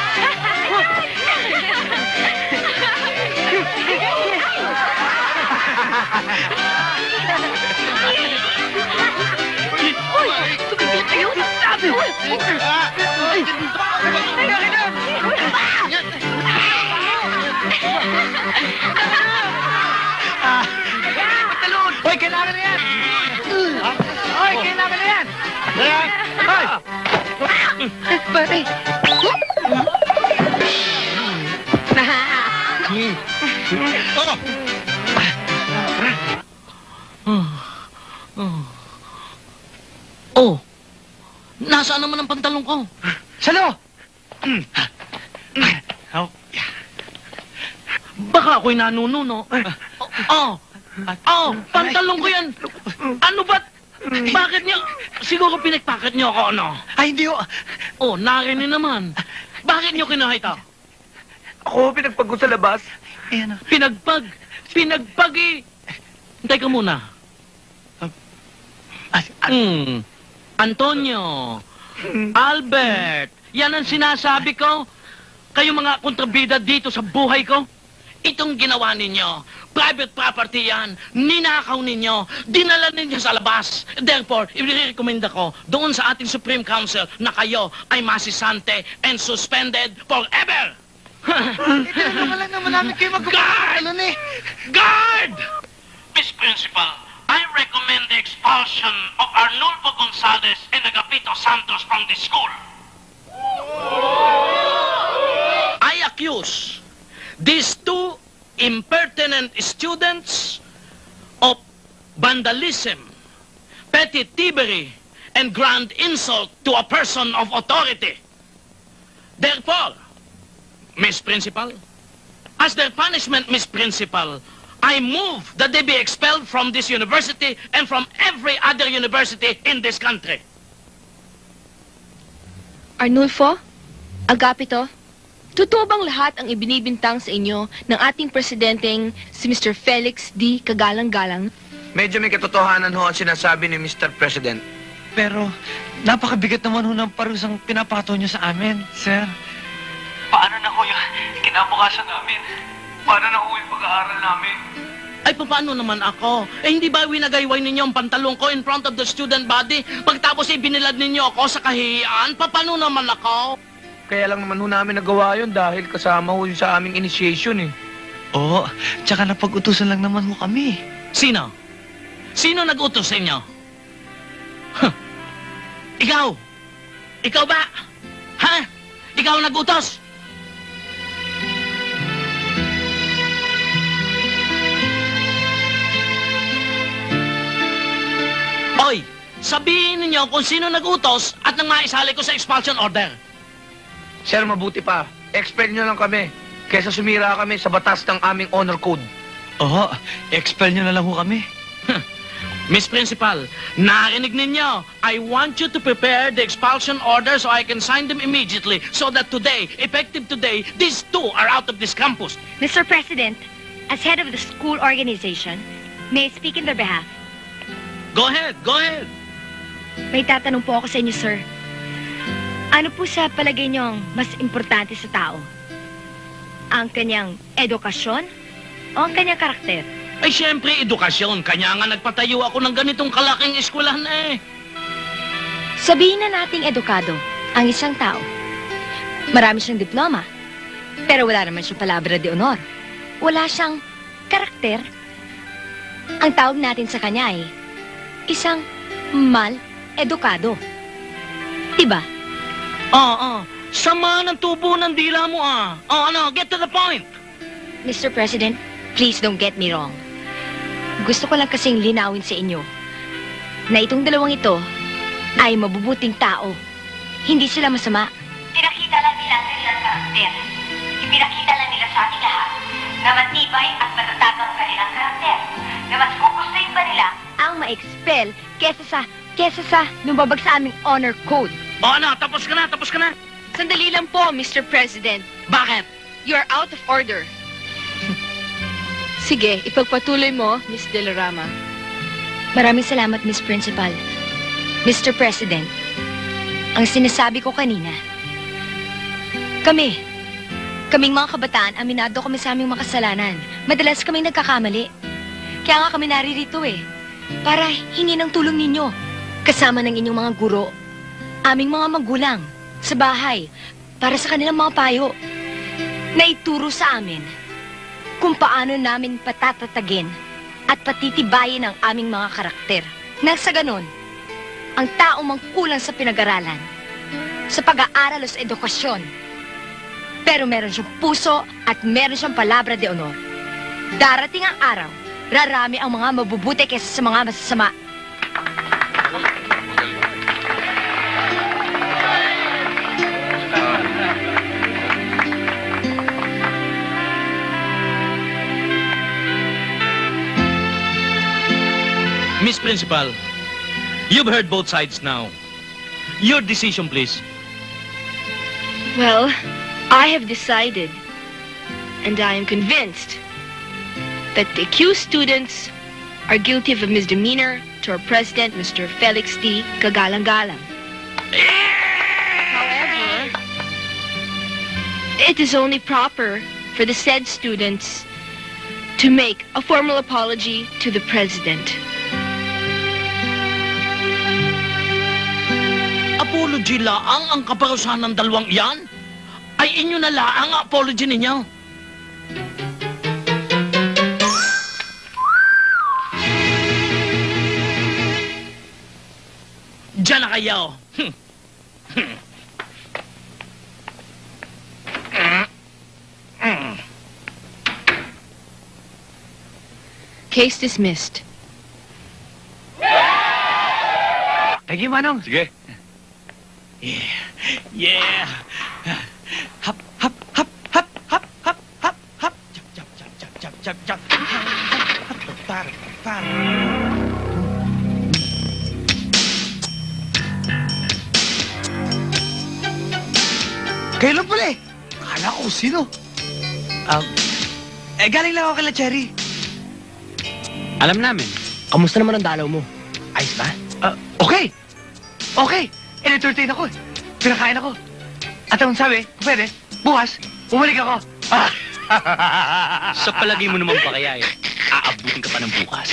[SPEAKER 15] Uy! Tumigil kayo! Sabi! Uy!
[SPEAKER 3] Hoy, kailangan na yan! Hoy, kailangan na yan! Hoy!
[SPEAKER 15] Pare!
[SPEAKER 5] Oh! Nasaan naman ang pantalong ko?
[SPEAKER 3] Salo!
[SPEAKER 5] Baka ako'y nanununo. Oh! Oh! Pantalong ko yan! Ano ba? Bakit niyo? Siguro pinagpacket niyo ako, ano?
[SPEAKER 3] Ay, hindi ho.
[SPEAKER 5] Oh, narinig naman. Bakit niyo kinuha ito?
[SPEAKER 3] Ako, pinagpag ko sa labas. Ayan.
[SPEAKER 5] Pinagpag! Pinagpag eh! Hintay ka muna. Antonio! Albert! Yan ang sinasabi ko. Kayo mga kontrabida dito sa buhay ko. Itong ginawa ninyo, private property yan, ninakaw ninyo, dinala ninyo sa labas. Therefore, i-recommend ako doon sa ating Supreme Council na kayo ay masisante and suspended forever!
[SPEAKER 3] Tinanong lang naman namin kayo
[SPEAKER 5] Guard! Guard! Miss Principal, I recommend the expulsion of Arnulfo Gonzalez and Agapito Santos from the school. I accuse these two impertinent students of vandalism, petty thievery, and grand insult to a person of authority. Therefore, Miss Principal, as their punishment, Miss Principal, I move that they be expelled from this university and from every other university in this country.
[SPEAKER 13] Arnulfo? Agapito? Totoo bang lahat ang ibinibintang sa inyo ng ating presidenteng si Mr. Felix D. Kagalang-Galang?
[SPEAKER 3] Medyo may katotohanan ho ang sinasabi ni Mr. President.
[SPEAKER 1] Pero, napakabigat naman ho ng parusang pinapato niyo sa amin, sir.
[SPEAKER 10] Paano na ho yung kinabukasan namin? Paano na ho yung pag-aaral namin?
[SPEAKER 5] Ay, paano naman ako? Eh, hindi ba winagayway ninyo ang pantalong ko in front of the student body? Pagtapos ay binilad ninyo ako sa kahihiyan? Paano naman ako?
[SPEAKER 3] Kaya lang naman ho namin nagawa yun dahil kasama ho yun sa aming initiation eh.
[SPEAKER 1] Oo, tsaka napag-utusan lang naman ho kami.
[SPEAKER 5] Sino? Sino nag-utos sa inyo? Huh. Ikaw? Ikaw ba? Ha? Ikaw ang nag-utos? Hoy, sabihin ninyo kung sino nag-utos at nang maisali ko sa expulsion order.
[SPEAKER 3] Sir, mabuti pa. Expel nyo lang kami. Kesa sumira kami sa batas ng aming honor code.
[SPEAKER 1] Oo, expel nyo na lang ho kami.
[SPEAKER 11] Miss Principal, narinig ninyo. I want you to prepare the expulsion order so I can sign them immediately so that today, effective today, these two are out of this campus.
[SPEAKER 14] Mr. President, as head of the school organization, may I speak in their behalf?
[SPEAKER 11] Go ahead, go ahead.
[SPEAKER 14] May tatanong po ako sa inyo, sir. Ano po sa palagay niyo ang mas importante sa tao? Ang kanyang edukasyon o ang kanyang karakter?
[SPEAKER 11] Ay, siyempre, edukasyon. Kanya nga nagpatayo ako ng ganitong kalaking eskwelahan eh.
[SPEAKER 14] Sabihin na nating edukado ang isang tao. Marami siyang diploma, pero wala naman siyang palabra de honor. Wala siyang karakter. Ang tawag natin sa kanya ay isang mal-edukado. Diba?
[SPEAKER 11] Oo. Sama ng tubo ng dila mo ah. Oh, ano, get to the point.
[SPEAKER 14] Mr. President, please don't get me wrong. Gusto ko lang kasing linawin sa inyo na itong dalawang ito ay mabubuting tao. Hindi sila masama. Pinakita lang nila ang kanilang karakter. Ipinakita lang nila sa ating lahat na matibay at matatag ang kanilang karakter. Na mas gugustuhin pa nila ang ma-expel kesa sa lumabag sa aming honor code.
[SPEAKER 11] O ano, tapos ka na, tapos ka na.
[SPEAKER 13] Sandali lang po, Mr. President.
[SPEAKER 11] Bakit?
[SPEAKER 13] You're out of order. Sige, ipagpatuloy mo, Miss De La Rama.
[SPEAKER 14] Maraming salamat, Miss Principal. Mr. President, ang sinasabi ko kanina, kaming mga kabataan, aminado kami sa aming makasalanan. Madalas kaming nagkakamali. Kaya nga kami naririto para hingi ng tulong ninyo. Kasama ng inyong mga guro, aming mga magulang, sa bahay, para sa kanilang mga payo, na ituro sa amin kung paano namin patatatagin at patitibayin ang aming mga karakter. Nang sa ganon, ang taong mangkulang sa pinag-aralan, sa pag-aaral o sa edukasyon, pero meron siyang puso at meron siyang palabra de honor. Darating ang araw, rarami ang mga mabubuti kaysa sa mga masasama.
[SPEAKER 11] Miss Principal, you've heard both sides now. Your decision, please.
[SPEAKER 13] Well, I have decided, and I am convinced, that the accused students are guilty of a misdemeanor to our president, Mr. Felix D. Kagalang-Galang. However, it is only proper for the said students to make a formal apology to the president.
[SPEAKER 11] Apology laang ang kaparusahan ng dalawang iyan? Ay inyo na laang ang apology ninyo? Diyan na kayo.
[SPEAKER 13] Case dismissed.
[SPEAKER 3] Thank you, Manong.
[SPEAKER 9] Sige.
[SPEAKER 11] Yeah. Hop, hop, hop, hop, hop, hop, hop, hop. Jump, jump, jump, jump, jump, jump, jump. Tar, tar.
[SPEAKER 3] Kayo lang pala Akala ko sino. Galing lang ako kay La Cherry.
[SPEAKER 12] Alam namin.
[SPEAKER 3] Kamusta naman ang dalaw mo? Ayos ba? Okay. Okay. In-entertain ako Pinakain ako. At ang sabi, pwede, bukas, bumalik ako.
[SPEAKER 11] Sa palagay mo naman pa kaya aabutin ka pa ng bukas.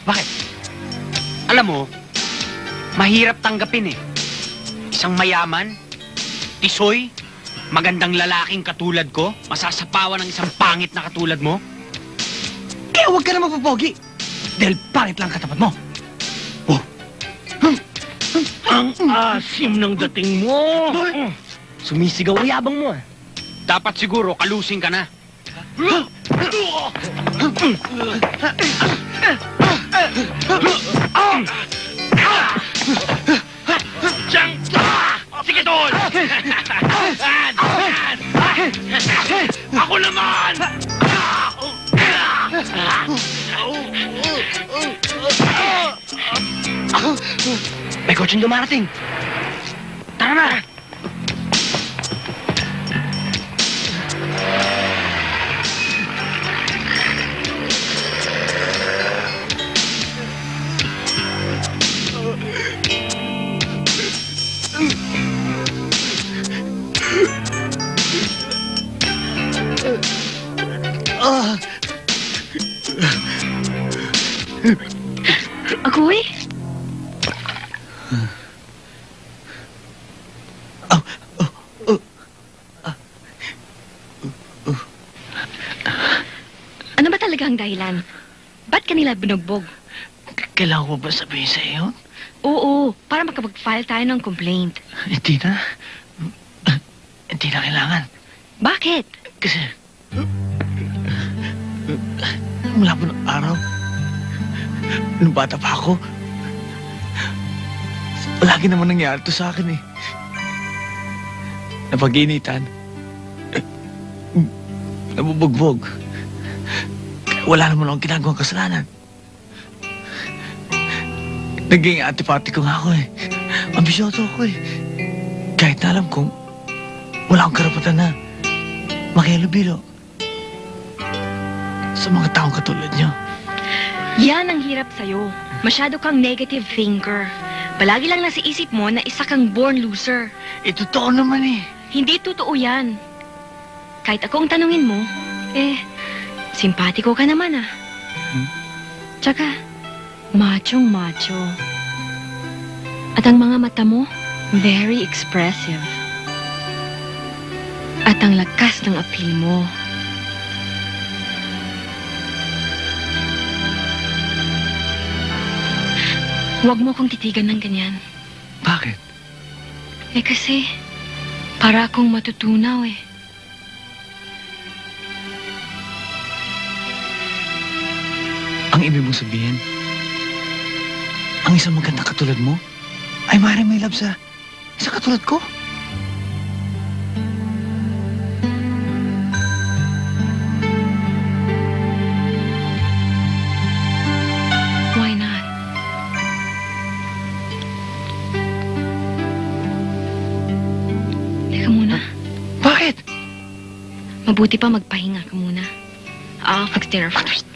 [SPEAKER 3] Bakit?
[SPEAKER 12] Alam mo, mahirap tanggapin Isang mayaman, tisoy, magandang lalaking katulad ko, masasapawan ng isang pangit na katulad mo.
[SPEAKER 3] Kaya huwag ka na mapapogi. Dahil pangit lang katapat mo.
[SPEAKER 11] Ang asim ng dating mo.
[SPEAKER 3] Sumisigaw ang yabang mo
[SPEAKER 12] Dapat siguro kalusing ka na.
[SPEAKER 11] Sige, tol! Ako naman!
[SPEAKER 10] kotseng dumarating. Tara na!
[SPEAKER 8] Agoy? Ano ba talaga ang dahilan? Ba't kanila binugbog?
[SPEAKER 10] Kailangan ko ba sabihin sa iyo?
[SPEAKER 8] Oo, para makapag-file tayo ng complaint.
[SPEAKER 10] Hindi na. Hindi na kailangan.
[SPEAKER 8] Bakit?
[SPEAKER 10] Kasi... mula po ng araw, nung bata pa ako, lagi naman nangyari to sa akin eh. Napag-initan. Nabubugbog. Wala naman akong ginagawang kasalanan. Naging antipatiko nga ako eh. Ambisyoso ako eh. Kahit na alam kong wala akong karapatan na makilubilo sa mga taong katulad niyo.
[SPEAKER 8] Yan ang hirap sa'yo. Masyado kang negative thinker. Palagi lang nasa isip mo na isa kang born loser.
[SPEAKER 10] Totoo naman eh.
[SPEAKER 8] Hindi totoo yan. Kahit akong tanungin mo, simpatiko ka naman ah. Tsaka, machong macho. At ang mga mata mo, very expressive. At ang lakas ng appeal mo. Huwag mo akong titigan ng ganyan.
[SPEAKER 10] Bakit?
[SPEAKER 8] Kasi, para akong matutunaw eh.
[SPEAKER 10] Ang ibig mong sabihin, ang isang maganda katulad mo, ay maaaring may love sa isa katulad ko?
[SPEAKER 8] Why not? Teka muna.
[SPEAKER 10] Bakit?
[SPEAKER 8] Mabuti pa magpahinga ka muna. I'll fix dinner first.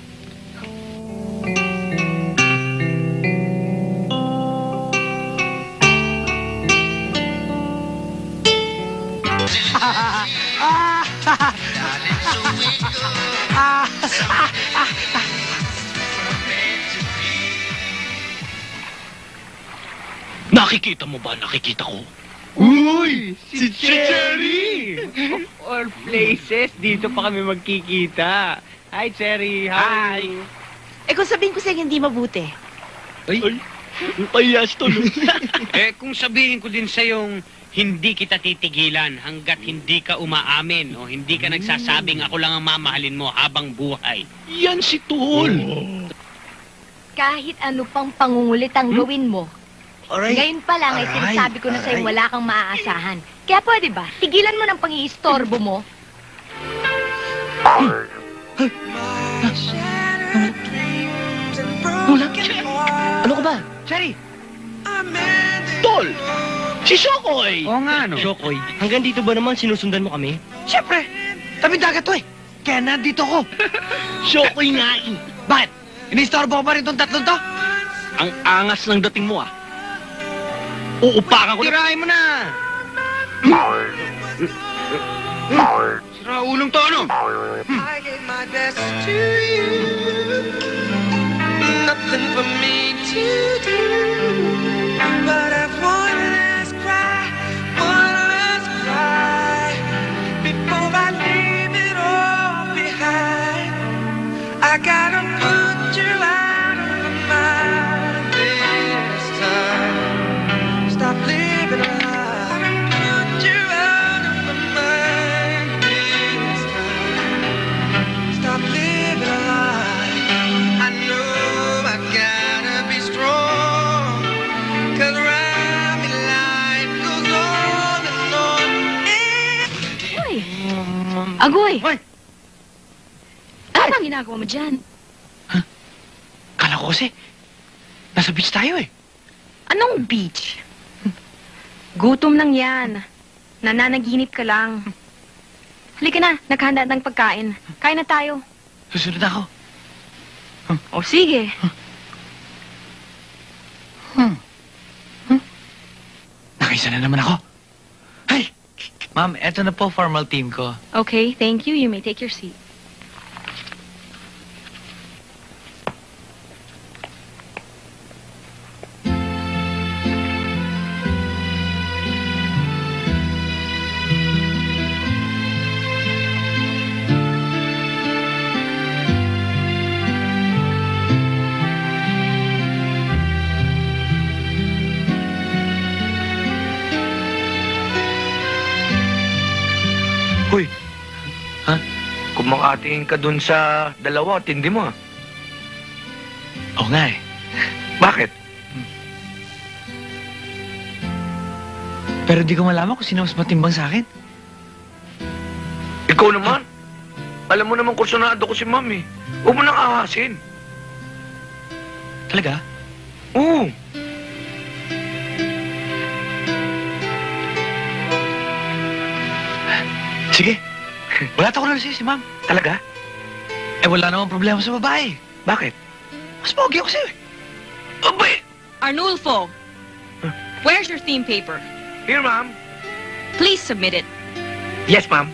[SPEAKER 11] Nakikita mo ba? Nakikita ko.
[SPEAKER 12] Uy! Si Cherry! Of all places, dito pa kami magkikita. Hi, Cherry! Hi!
[SPEAKER 15] Kung sabihin ko sa'yo hindi mabuti.
[SPEAKER 11] Ay, payas to.
[SPEAKER 12] Kung sabihin ko din sa'yong hindi kita titigilan hanggat hindi ka umaamin o hindi ka nagsasabing ako lang ang mamahalin mo habang buhay.
[SPEAKER 11] Yan si Tol.
[SPEAKER 14] Kahit ano pang pangungulit ang gawin mo, ngayon pa lang ay sinasabi ko na sa'yo wala kang maaasahan. Kaya pwede ba, tigilan mo ng pang-iistorbo mo?
[SPEAKER 10] Ano ka ba?
[SPEAKER 12] Cherry!
[SPEAKER 11] Tol! Si Shokoy!
[SPEAKER 12] Oo nga, no?
[SPEAKER 10] Shokoy,
[SPEAKER 12] Hanggang dito ba naman sinusundan mo kami?
[SPEAKER 10] siyempre, tabi dagat to eh. Kaya nandito ko.
[SPEAKER 11] Shokoy nga eh.
[SPEAKER 10] Bakit? Inistorbo ko pa rin tong tatlong to?
[SPEAKER 11] Ang angas ng dating mo ah. Uupakan ko na.
[SPEAKER 10] Tirahin mo na! Sira ulong to ano?
[SPEAKER 1] I gave my best to you. Nothing for me to do. But I've one last cry, before I leave it all behind. I gotta put you out of my mind this time. Stop living a lie. Put you out of my mind this time. Stop living a lie. I know I gotta be strong. 'Cause around me life goes on and on.
[SPEAKER 8] Uy! Agoy! Ano bang ginagawa mo dyan?
[SPEAKER 10] Kala ko kasi, nasa beach tayo eh.
[SPEAKER 8] Anong beach? Gutom lang yan. Nananaginip ka lang. Halika na, naghanda ng pagkain. Kain na tayo.
[SPEAKER 10] Susunod ako.
[SPEAKER 8] O sige.
[SPEAKER 10] Nakaisa na naman ako. Hey! Ma'am, eto na po formal team ko.
[SPEAKER 8] Okay, thank you. You may take your seat.
[SPEAKER 10] Hoy! Ha? Kumakatingin ka dun sa dalawa, tindi mo. Oo nga eh. Bakit? Pero di ko malaman kung sino mas matimbang sa akin. Ikaw naman. Alam mo naman kursunado ko si Ma'am eh. Huwag mo nang ahasin. Talaga? Oo. Sige. Wala ako na si Ma'am. Talaga? Eh, wala namang problema sa babae. Bakit? Mas pogi ako sa'yo eh. Abay!
[SPEAKER 13] Arnulfo, where's your theme paper?
[SPEAKER 10] Here, Ma'am.
[SPEAKER 13] Please submit it.
[SPEAKER 10] Yes, Ma'am.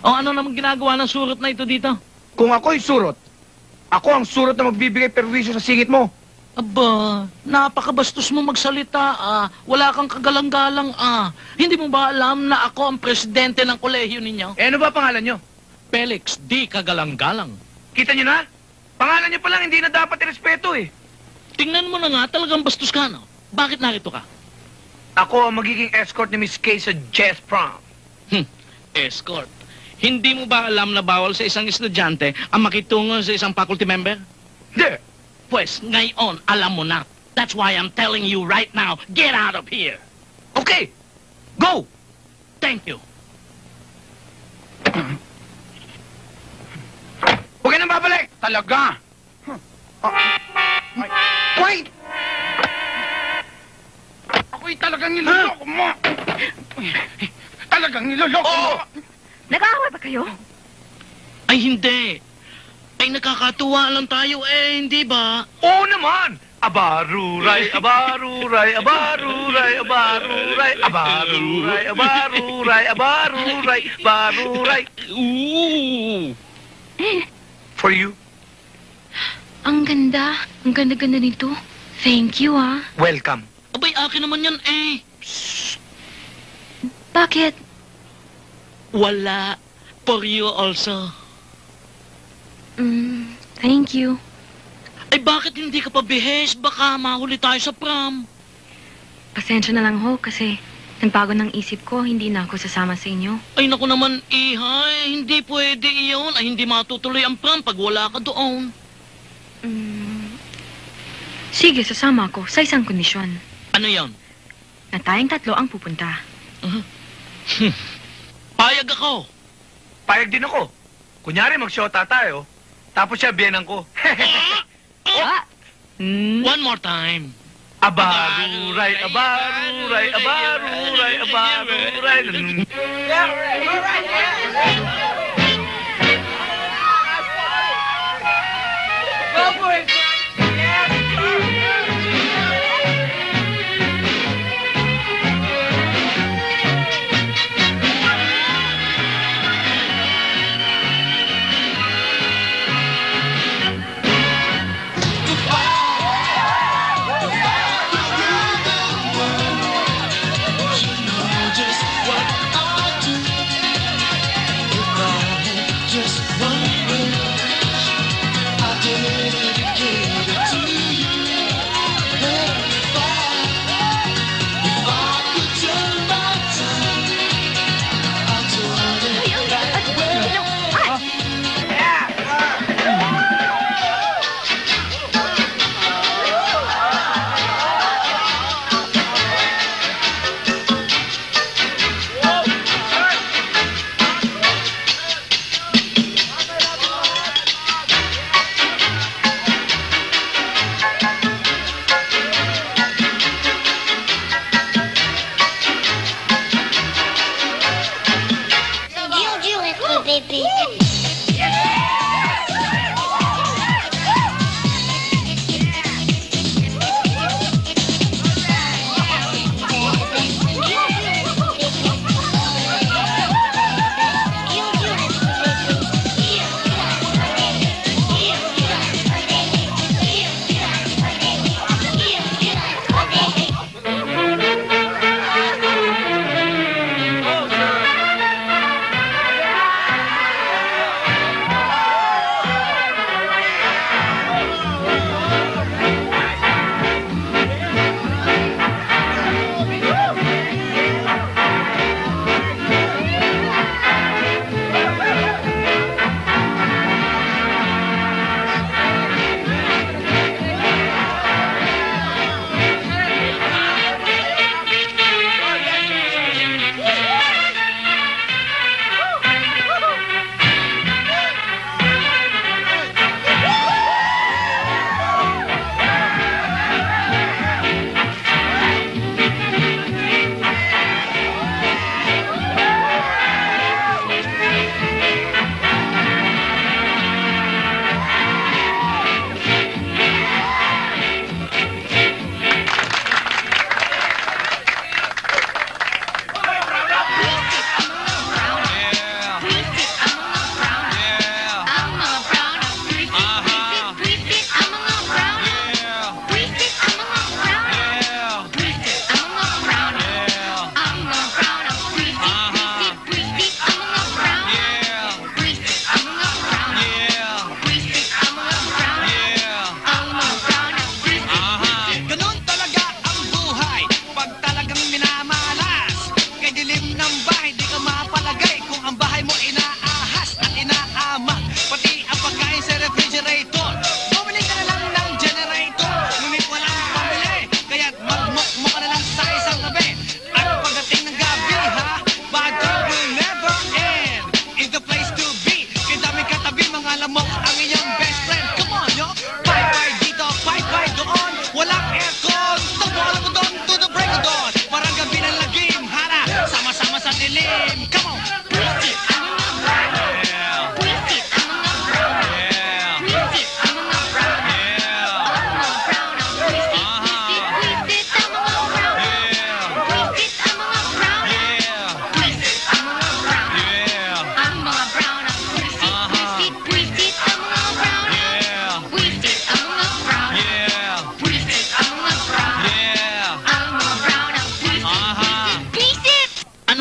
[SPEAKER 11] O ano namang ginagawa ng surot na ito dito?
[SPEAKER 3] Kung ako'y surot, ako ang surot na magbibigay perwisyo sa singit mo.
[SPEAKER 11] Aba, napakabastos mo magsalita Wala kang kagalang-galang Hindi mo ba alam na ako ang presidente ng kolehiyo ninyo?
[SPEAKER 3] Eh, ano ba pangalan nyo?
[SPEAKER 11] Felix D. Kagalang-galang.
[SPEAKER 3] Kita nyo na? Pangalan nyo pa lang, hindi na dapat irespeto eh.
[SPEAKER 11] Tingnan mo na nga, talagang bastos ka, no? Bakit narito ka?
[SPEAKER 3] Ako ang magiging escort ni Miss Kay sa Jazz Prom.
[SPEAKER 11] Escort. Hindi mo ba alam na bawal sa isang estudyante ang makitungo sa isang faculty member?
[SPEAKER 3] Hindi.
[SPEAKER 11] Pues, ngayon, alam mo na. That's why I'm telling you right now, get out of here.
[SPEAKER 3] Okay. Go!
[SPEAKER 11] Thank you.
[SPEAKER 3] Huwag ka nang babalik!
[SPEAKER 7] Talaga?
[SPEAKER 3] Wait!
[SPEAKER 7] Ako'y talagang niloloko mo. Talagang niloloko mo.
[SPEAKER 8] Nag-aaway ba kayo?
[SPEAKER 11] Ay, hindi. Ay, nakakatuwa lang tayo hindi ba?
[SPEAKER 10] Oo naman! Abaruray, abaruray, abaruray, abaruray, abaruray, abaruray, abaruray, abaruray.
[SPEAKER 11] Ooh!
[SPEAKER 10] For you.
[SPEAKER 8] Ang ganda. Ang ganda-ganda nito. Thank you,
[SPEAKER 10] Welcome.
[SPEAKER 11] Abay, akin naman yan
[SPEAKER 8] Bakit?
[SPEAKER 11] Wala. For you also.
[SPEAKER 8] Thank you.
[SPEAKER 11] Ay, bakit hindi ka pa bihis? Baka mahuli tayo sa prom.
[SPEAKER 8] Pasensya na lang ho kasi nagbago ng isip ko. Hindi na ako sasama sa inyo.
[SPEAKER 11] Ay, naku naman, Ihay. Hindi pwede iyon. Ay, hindi matutuloy ang prom pag wala ka doon.
[SPEAKER 8] Sige, sasama ako sa isang kondisyon.
[SPEAKER 11] Ano yon?
[SPEAKER 8] Na tayong tatlo ang pupunta.
[SPEAKER 11] Payag ako.
[SPEAKER 10] Payag din ako. Kunyari, mag-shota tayo. Tapos siya, biyenan ko.
[SPEAKER 11] One more time.
[SPEAKER 10] Abaruray, abaruray, abaruray, abaruray.
[SPEAKER 1] Go for it!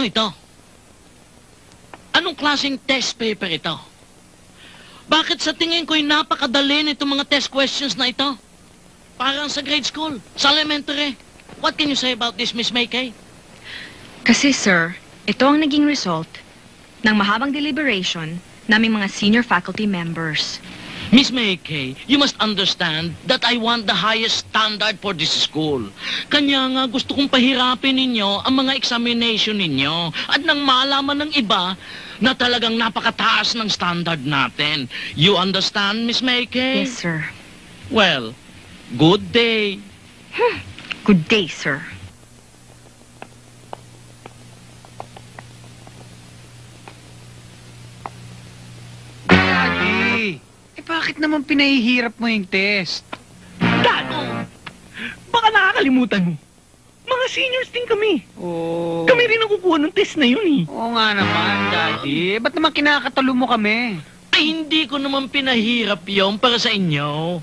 [SPEAKER 11] Ano ito? Anong klaseng test paper ito? Bakit sa tingin ko'y napakadali nitong mga test questions na ito? Parang sa grade school, sa elementary. What can you say about this, Miss Maykay?
[SPEAKER 8] Kasi, sir, ito ang naging result ng mahabang deliberation naming mga senior faculty members.
[SPEAKER 17] Miss Maykay, you must understand that I want the highest standard for this school. Kanya nga gusto kong pahirapin ninyo ang mga examination ninyo at nang malaman ng iba na talagang napakataas ng standard natin. You understand, Miss Maykay?
[SPEAKER 8] Yes, sir.
[SPEAKER 17] Well, good day.
[SPEAKER 8] Good day, sir.
[SPEAKER 12] Daddy, bakit naman pinahihirap mo yung test?
[SPEAKER 10] Dad! Baka nakakalimutan mo. Mga seniors din kami.
[SPEAKER 12] Oo.
[SPEAKER 10] Kami rin ang kukuha ng test na yun eh.
[SPEAKER 12] Oo nga naman, Daddy. Ba't naman kinakatalo mo kami?
[SPEAKER 17] Ay, hindi ko naman pinahirap yon para sa inyo.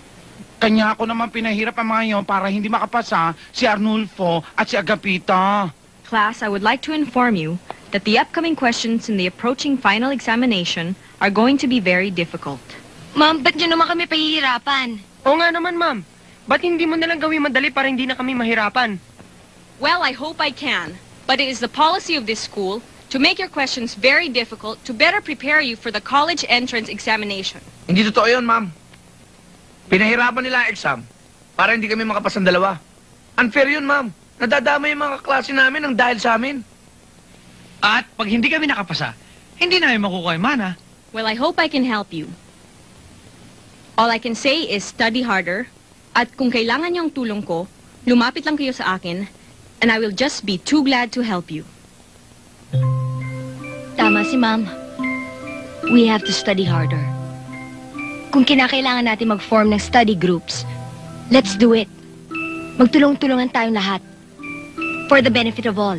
[SPEAKER 7] Kanya ako naman pinahirap ang mga yun para hindi makapasa si Arnulfo at si Agapita.
[SPEAKER 8] Class, I would like to inform you that the upcoming questions in the approaching final examination are going to be very difficult.
[SPEAKER 14] Ma'am, ba't nyo naman kami pahihirapan?
[SPEAKER 18] Oo nga naman, ma'am. Ba't hindi mo nalang gawin madali para hindi na kami mahirapan?
[SPEAKER 8] Well, I hope I can. But it is the policy of this school to make your questions very difficult to better prepare you for the college entrance examination.
[SPEAKER 3] Hindi totoo yun, ma'am. Pinahirapan nila ang exam para hindi kami makapasang dalawa. Unfair yun, ma'am. Nadadama yung mga klase namin ng dahil sa amin.
[SPEAKER 11] At pag hindi kami nakapasa, hindi namin makukuha yung mana.
[SPEAKER 8] Well, I hope I can help you. All I can say is study harder. At kung kailangan niyo ang tulong ko, lumapit lang kayo sa akin, and I will just be too glad to help you.
[SPEAKER 14] Tama si Ma'am. We have to study harder. Kung kinakailangan natin mag-form ng study groups, let's do it. Magtulong-tulungan tayong lahat. For the benefit of all.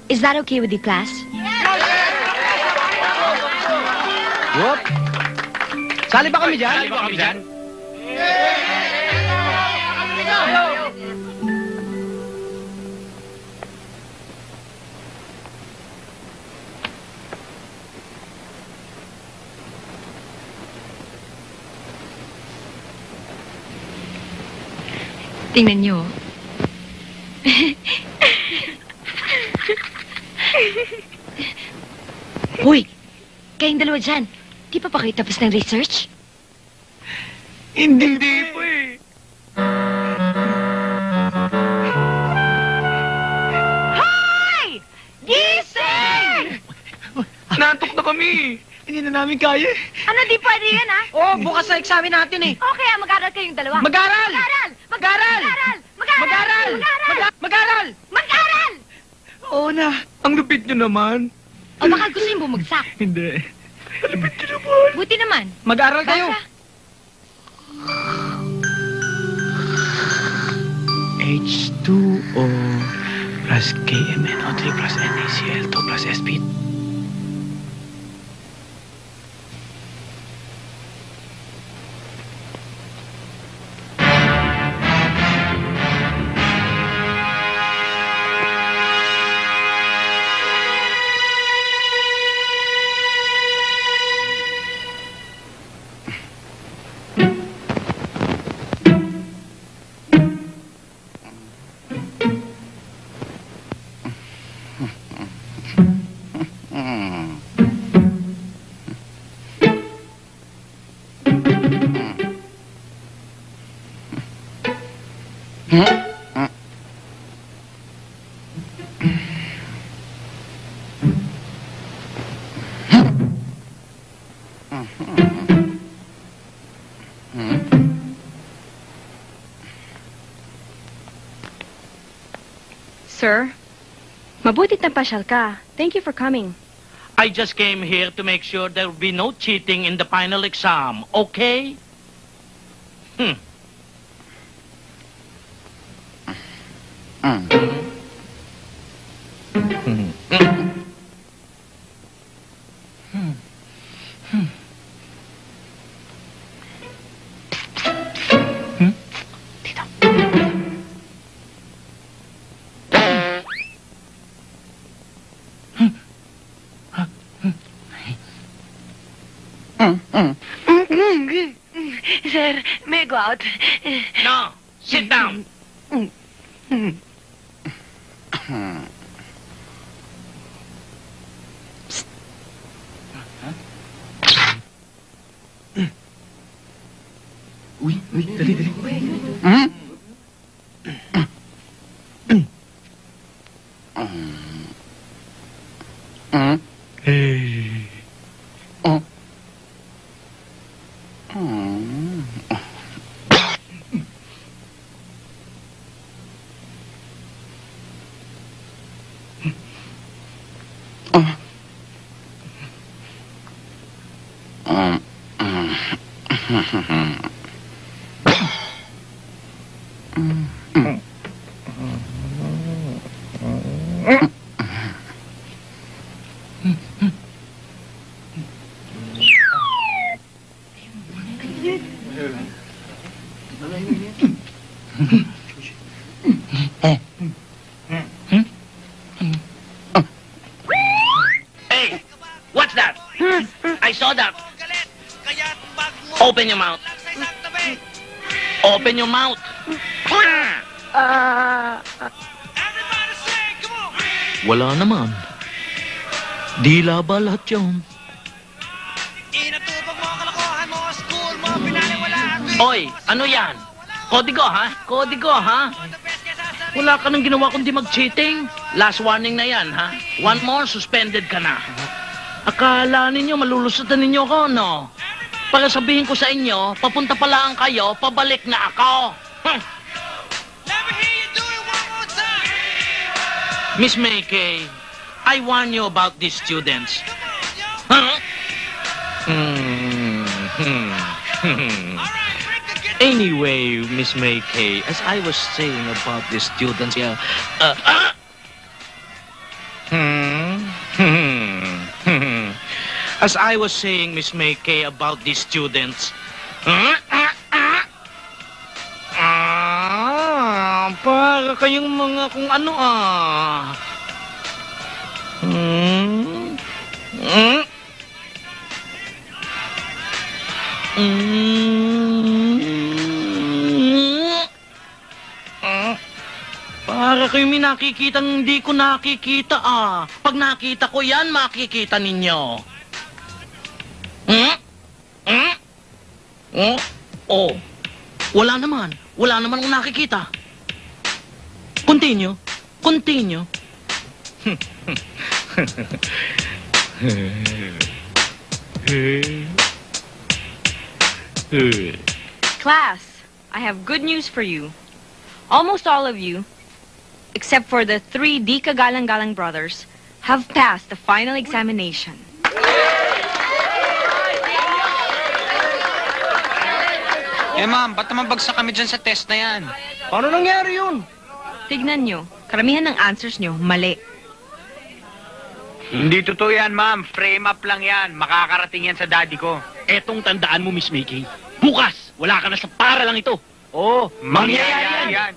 [SPEAKER 14] Is that okay with you, class?
[SPEAKER 3] Whoop! Sali ba kami dyan?
[SPEAKER 11] Sali ba kami dyan?
[SPEAKER 14] Tingnan nyo. Hoy! Kayong dalawa dyan. Di pa kayo tapos ng research?
[SPEAKER 10] Hindi po eh.
[SPEAKER 15] Hoy! Gising!
[SPEAKER 10] Nantok na kami. Hindi na namin kaya.
[SPEAKER 15] Ano, di pwede yan, ha?
[SPEAKER 18] Oo, bukas sa examen natin eh.
[SPEAKER 15] Okay, mag-aral kayong dalawa.
[SPEAKER 18] Mag-aral!
[SPEAKER 15] Mag-aral!
[SPEAKER 18] Mag-aral!
[SPEAKER 15] Mag-aral!
[SPEAKER 18] Mag-aral!
[SPEAKER 15] Mag-aral!
[SPEAKER 10] Oo na. Ang lupit nyo naman.
[SPEAKER 14] O baka gusto yung bumagsak.
[SPEAKER 10] Hindi. Lupit nyo naman.
[SPEAKER 14] Buti naman.
[SPEAKER 18] Mag-aral kayo.
[SPEAKER 14] Basa.
[SPEAKER 10] H2O plus KMNO3 plus NaCl2 plus SP.
[SPEAKER 8] Sir, mabutit na pasyal ka. Thank you for coming.
[SPEAKER 17] I just came here to make sure there will be no cheating in the final exam, okay?
[SPEAKER 15] Sir, may I go out?
[SPEAKER 17] No, sit down.
[SPEAKER 2] Uy, dali.
[SPEAKER 6] Hmm?
[SPEAKER 17] Hey, what's that? I saw that. Open your mouth. Open your mouth. Wala naman. Dila ba lahat yun? Oy, ano yan? Kodigo, ha? Kodigo, ha? Wala ka nang ginawa kundi mag-cheating. Last warning na yan, ha? One more, suspended ka na. Akala ninyo, malulusutan ninyo ko, no? Para sabihin ko sa inyo, papunta pa lang kayo, pabalik na ako. Miss Maykay, I warn you about these students. Huh? Anyway, Miss Maykay, as I was saying about the students here, as I was saying, Miss Maykay, about the students, para kayong mga kung ano Para kayo may nakikitang hindi ko nakikita Pag nakita ko yan, makikita ninyo. Oh, wala naman. Wala naman akong nakikita. Continue. Continue.
[SPEAKER 8] Class, I have good news for you. Almost all of you, except for the 3 Di Kagalang-Galang brothers, have passed the final examination.
[SPEAKER 12] Eh ma'am, ba't naman bagsak kami dyan sa test na yan?
[SPEAKER 18] Paano nangyari yun?
[SPEAKER 8] Tignan nyo, karamihan ng answers nyo, mali.
[SPEAKER 12] Hindi totoo yan, ma'am. Frame up lang yan. Makakarating yan sa daddy ko.
[SPEAKER 17] Etong tandaan mo, Miss Maykay. Bukas, wala ka na sa para lang ito.
[SPEAKER 12] Oo, mangyayari yan.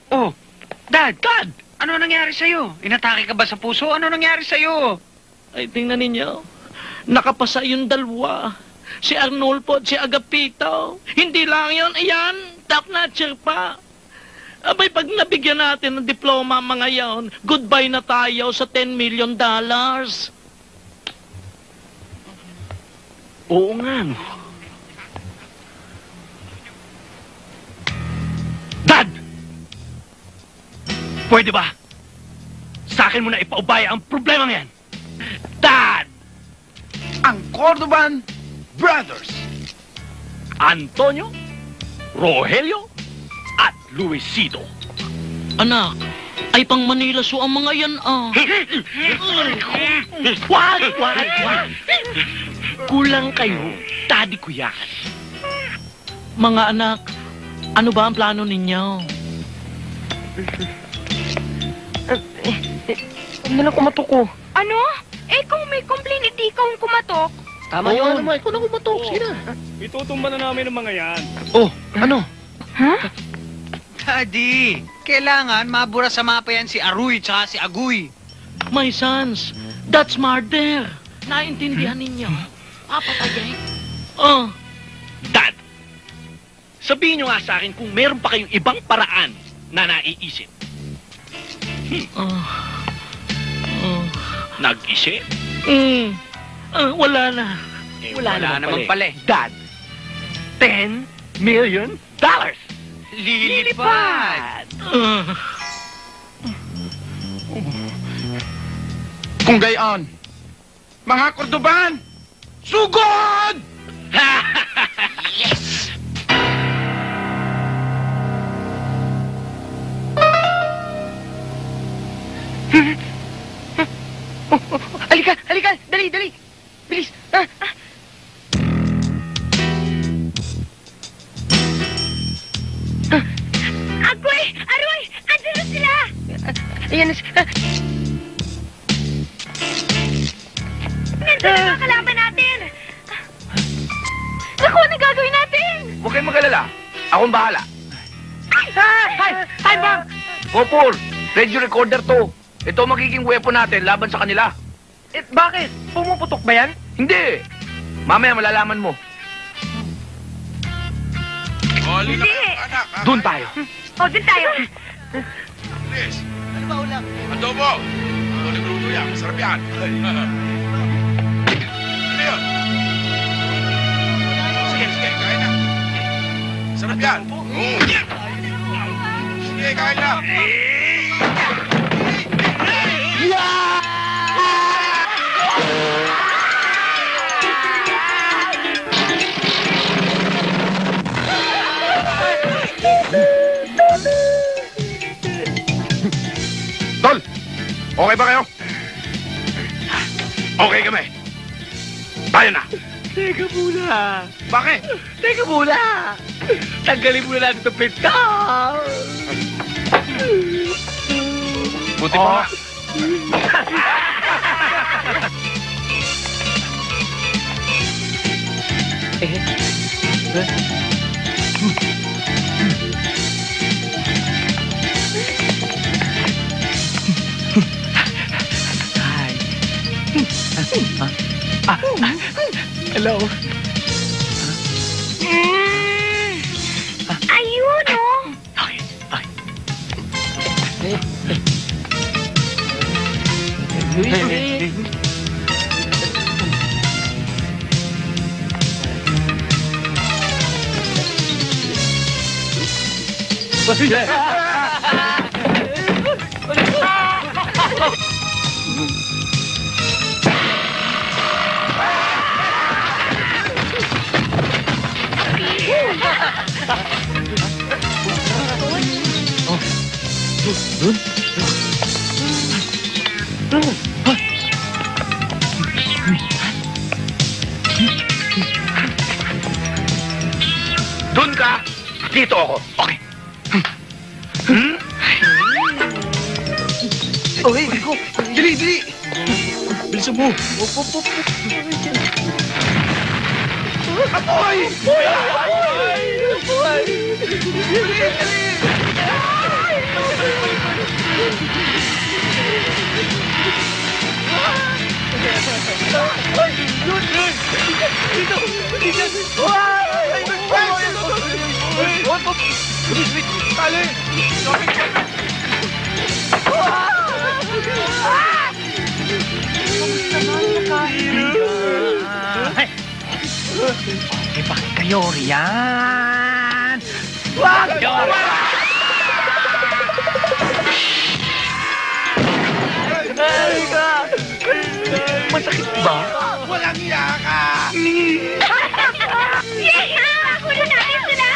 [SPEAKER 12] Oh, Dad!
[SPEAKER 17] Dad!
[SPEAKER 12] Ano nangyari sa'yo? Inatake ka ba sa puso? Ano nangyari sa'yo?
[SPEAKER 17] Ay, tingnan ninyo. Nakapasa yung dalawa. Si Arnulfo at si Agapito. Hindi lang yun. Ayan, top-notcher pa. Abay, pag nabigyan natin ng diploma mga yon, goodbye na tayo sa $10 million. Oo nga. Dad! Pwede ba? Sa akin mo na ipaubaya ang problema yan. Dad!
[SPEAKER 7] Ang Cordoban Brothers.
[SPEAKER 17] Antonio, Rogelio, at Luisito. Anak, ay pang Manila so ang mga yan Wag! Kulang kayo, daddy ko yan. Mga anak, ano ba ang plano ninyo?
[SPEAKER 18] Huwag na lang kumatok ko.
[SPEAKER 13] Ano? Eh kung may complaint, hindi ikaw ang kumatok.
[SPEAKER 18] Tama yun.
[SPEAKER 2] naman, ikaw na kumatok. Sige na.
[SPEAKER 10] Itutumba na namin ang mga yan.
[SPEAKER 2] Oh, ano?
[SPEAKER 12] Daddy, kailangan mabura sa mapa yan si Aruy tsaka si Aguy.
[SPEAKER 17] My sons, that's murder. Naintindihan ninyo? Papatagay? Oh. Dad, sabihin nyo nga sa akin kung meron pa kayong ibang paraan na naiisip. Nag-isip? Wala na.
[SPEAKER 12] Wala naman pala eh.
[SPEAKER 10] Dad, $10 million!
[SPEAKER 12] Lilipad!
[SPEAKER 7] Kung gayon, mga Kordoban, sugod!
[SPEAKER 17] Yes!
[SPEAKER 18] Halika! Halika! Dali! Dali! Bilis!
[SPEAKER 15] Agoy! Aroy! Andun na sila!
[SPEAKER 18] Ayan na
[SPEAKER 15] Nandun na mga kalaban natin! Naku, ano gagawin natin?
[SPEAKER 3] Huwag kayong mag-alala. Akong bahala.
[SPEAKER 18] Hi, Bob!
[SPEAKER 3] Popol, radio recorder to. Ito ang magiging weapon natin laban sa kanila.
[SPEAKER 18] Eh, bakit? Pumuputok ba yan?
[SPEAKER 3] Hindi. Mamaya malalaman mo.
[SPEAKER 15] Hindi!
[SPEAKER 3] Doon tayo.
[SPEAKER 15] O, dun tayo!
[SPEAKER 7] Please.
[SPEAKER 18] Ano ba ulam?
[SPEAKER 7] Adobo! Ito nagluto yan. Masarap yan. Ano yun? Sige, sige. Kain na. Sarap yan. Sige, kain na. Tol! Okay ba kayo? Okay kami. Tayo na.
[SPEAKER 10] Teka muna.
[SPEAKER 7] Bakit?
[SPEAKER 10] Teka muna. Tanggalin muna natin itong pintar.
[SPEAKER 7] Buti pa nga.
[SPEAKER 10] Hello.
[SPEAKER 15] Ayun, oh!
[SPEAKER 3] Doon ka. Dito ako. Okay.
[SPEAKER 18] Okay, go! Dali, dali!
[SPEAKER 10] Bilisan mo.
[SPEAKER 18] Apoy! Apoy! Dali, dali!
[SPEAKER 10] Eh, bakit kayo riyan? Wag! Masakit ba?
[SPEAKER 7] Walang iya ka!
[SPEAKER 15] Kunin natin sila!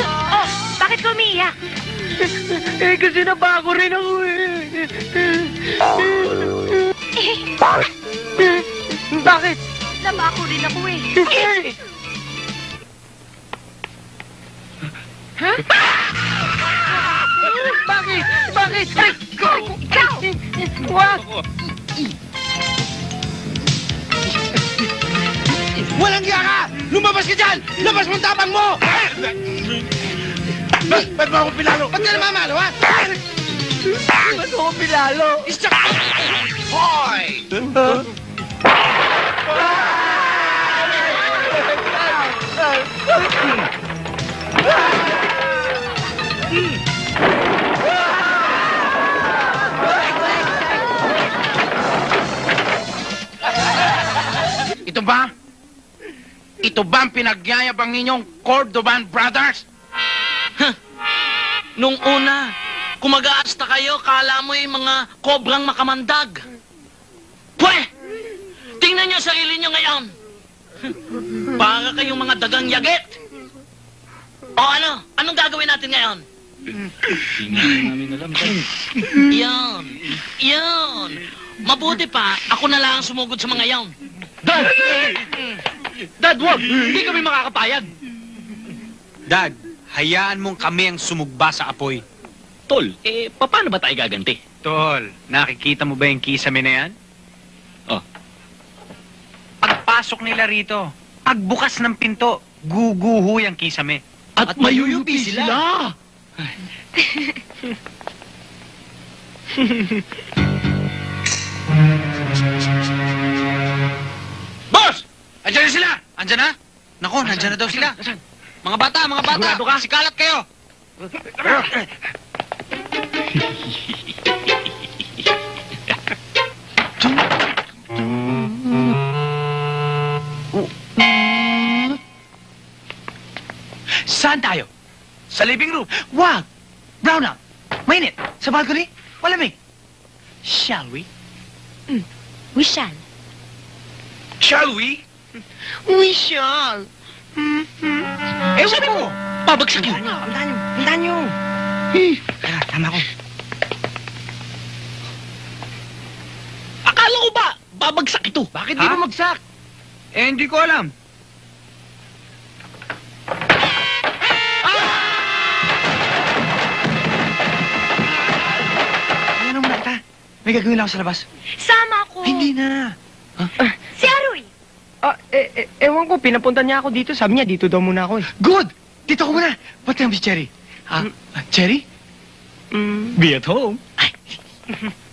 [SPEAKER 15] Oh, bakit ka umiiyak?
[SPEAKER 18] Eh, kasi nabago rin ako eh. Bakit?
[SPEAKER 15] Nabako rin ako eh. Huh?
[SPEAKER 18] Bakit? Bakit? Wag!
[SPEAKER 7] Walang iya ka! Lumabas ka dyan! Labas mo ang tapang mo! Ba't mo ako pinalo? Ba't ka namamalo, ha?
[SPEAKER 18] Ba't ako pinalo?
[SPEAKER 7] Isyak! Hoy! ba? Ito ba ang pinagyayabang ninyong Cordoban Brothers?
[SPEAKER 17] Nung una, kung mag-aasta kayo, kala mo yung mga kobrang makamandag. Pwe! Tingnan niyo sarili niyo ngayon. Para kayong mga dagang yagit. O ano? Anong gagawin natin ngayon? Yan. Yan. Mabuti pa, ako na lang ang sumugod sa mga yan.
[SPEAKER 5] Dad! Dad, wag! Hindi kami makakapayag.
[SPEAKER 12] Dad, hayaan mong kami ang sumugba sa apoy.
[SPEAKER 11] Tol, paano ba tayo gaganti?
[SPEAKER 12] Tol, nakikita mo ba yung kisame na yan?
[SPEAKER 11] Oh.
[SPEAKER 12] Pagpasok nila rito, pagbukas ng pinto, guguho yung kisame.
[SPEAKER 11] At mayuyupi sila!
[SPEAKER 3] Boss! Andiyan na sila! Andiyan na? Nako, nandiyan na daw sila. Mga bata!
[SPEAKER 11] Sigurado ka?
[SPEAKER 3] Sikalat kayo! Saan tayo? Sa living room. Wag! Brown out. Mainit. Sa balcony. Malamig. Shall we?
[SPEAKER 14] We shall.
[SPEAKER 3] Shall we? We shall. Ewan ko.
[SPEAKER 11] Pabagsak yun.
[SPEAKER 3] Tandaan nyo. Tama ko.
[SPEAKER 11] Akala ko ba, babagsak ito?
[SPEAKER 3] Bakit di bumagsak? Hindi ko alam. Ano muna kita? May gagawin lang ako sa labas.
[SPEAKER 15] Sama ako.
[SPEAKER 3] Hindi na.
[SPEAKER 15] Si Aroy.
[SPEAKER 18] Ewan ko, pinapunta niya ako dito. Sabi niya, dito daw muna ako eh.
[SPEAKER 3] Good! Dito ko muna. What time is Cherry? Cherry?
[SPEAKER 11] Be at home.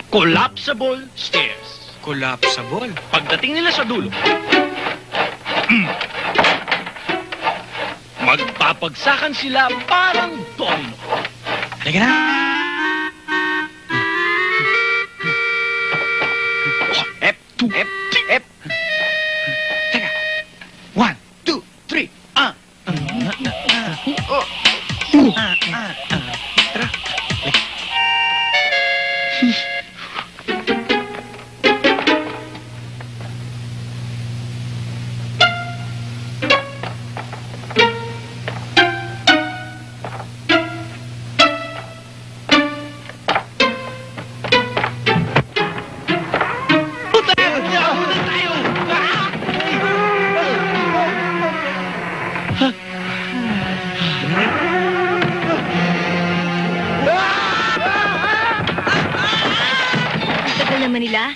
[SPEAKER 11] Collapsible stairs.
[SPEAKER 12] Collapsible?
[SPEAKER 11] Pagdating nila sa dulo, magpapagsakan sila parang domino.
[SPEAKER 3] Halika na. Ep. Teka. 1, 2, 3. Tara.
[SPEAKER 14] Tagal naman nila.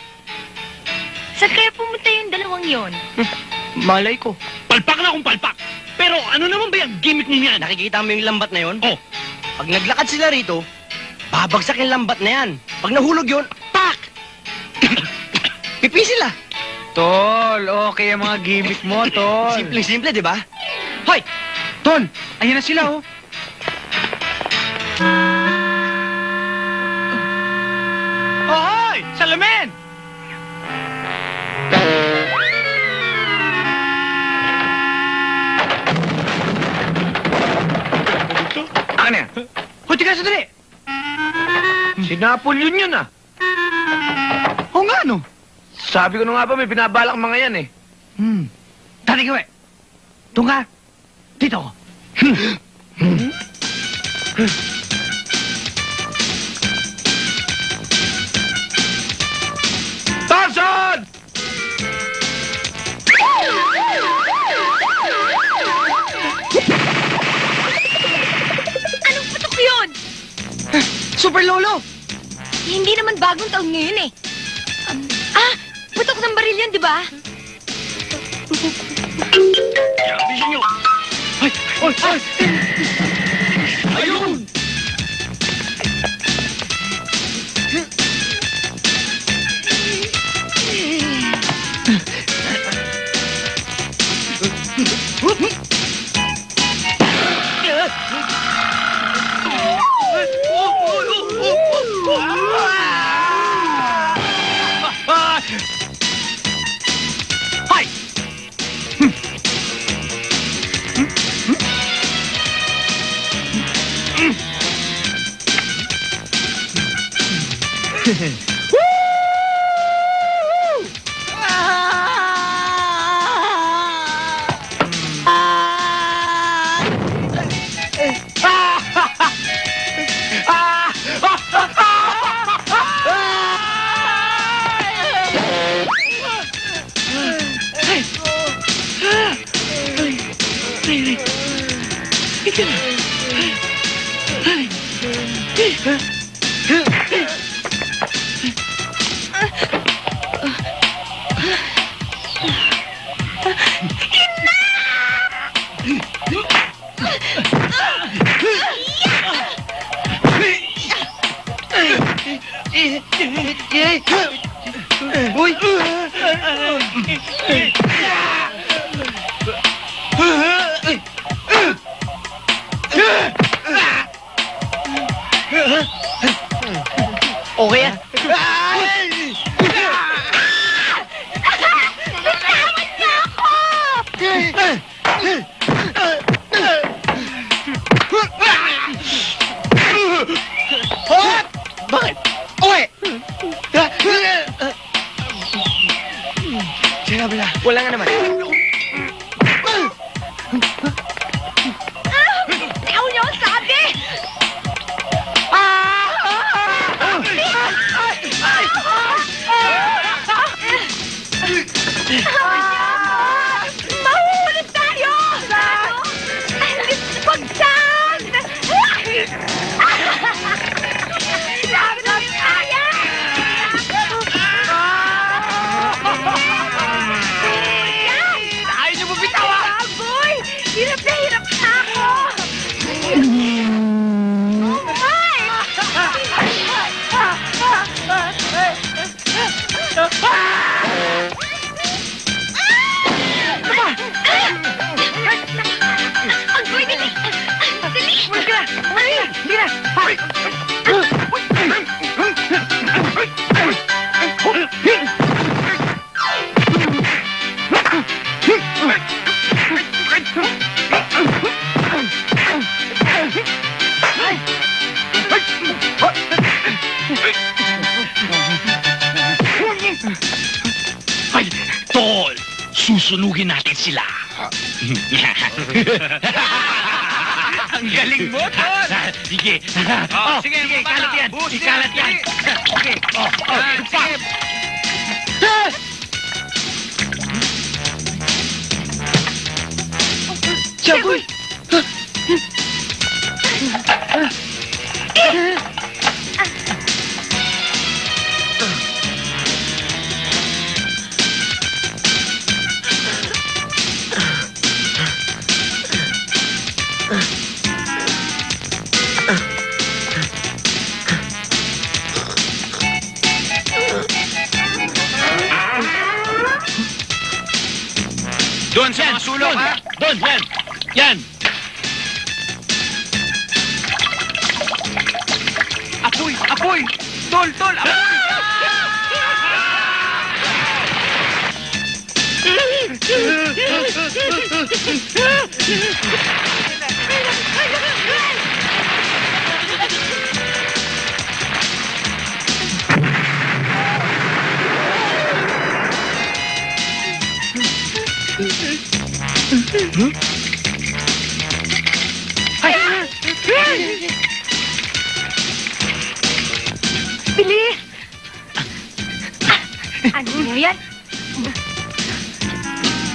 [SPEAKER 14] Saan kaya pumunta yung dalawang yon?
[SPEAKER 18] Malay ko.
[SPEAKER 11] Palpak na kung palpak. Pero ano naman ba yung gimmick niyo yan?
[SPEAKER 2] Nakikita mo yung lambat na yon?
[SPEAKER 11] Oh.
[SPEAKER 2] Pag naglakad sila rito, babagsak yung lambat na yan. Pag nahulog yun, pak! Pipi sila.
[SPEAKER 12] Tol, okay ang mga gimmick mo, Tol.
[SPEAKER 2] Simple-simple, di ba?
[SPEAKER 3] Hoy! Ton! Ayan na sila, oh. Hoy! Salamin! Ano yan? Hoy, tika sandali!
[SPEAKER 10] Sinapol yun ah.
[SPEAKER 3] Oo nga, no?
[SPEAKER 10] Sabi ko na nga ba, may binabalak mga yan eh.
[SPEAKER 3] Tani ka, we. Doon ka. Dito ako.
[SPEAKER 10] Tarzan!
[SPEAKER 14] Anong putok yun?
[SPEAKER 3] Super Lolo!
[SPEAKER 14] Hindi naman bagong taon ngayon eh. Putok ng baril yan, di ba?
[SPEAKER 11] Bilisan nyo!
[SPEAKER 3] Ay! Ay! Ay!
[SPEAKER 11] Ayun!
[SPEAKER 3] Hoy! Okay yan.
[SPEAKER 10] Bakit? Uwi!
[SPEAKER 3] Sinabi na. Wala nga naman.
[SPEAKER 15] Ikaw niyo ang sabi! Mahulog tayo! Pagsan! Sabi na kaya!
[SPEAKER 3] Ayaw niyo bumitaw ah!
[SPEAKER 15] Boy! Hirap na ako!
[SPEAKER 17] Ay, Tol! Susunugin natin sila.
[SPEAKER 3] Ang galing mo, Tol!
[SPEAKER 17] Sige.
[SPEAKER 3] Sige,
[SPEAKER 17] ikalat yan. Ikalat yan.
[SPEAKER 3] Okay.
[SPEAKER 17] Sige.
[SPEAKER 3] Jagoy!
[SPEAKER 17] Doon sa mga sulok, ha? Doon, yan. Yan.
[SPEAKER 3] Apoy! Apoy! Tol! Tol! Apoy!
[SPEAKER 15] Bilis! Ano mo yan?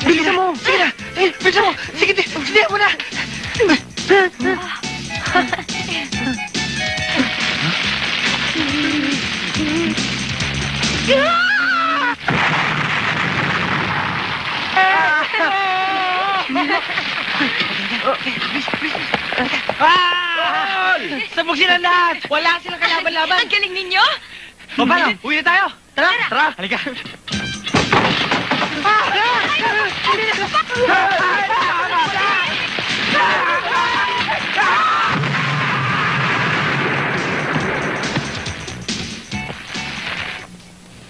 [SPEAKER 3] Bilisan mo! Sige na! Bilisan mo! Sige, sige mo na! Sabog sila lahat! Wala silang kalaban-laban!
[SPEAKER 15] Ang galing ninyo!
[SPEAKER 3] O paano? Uwi na tayo! Tara! Tara! Halika!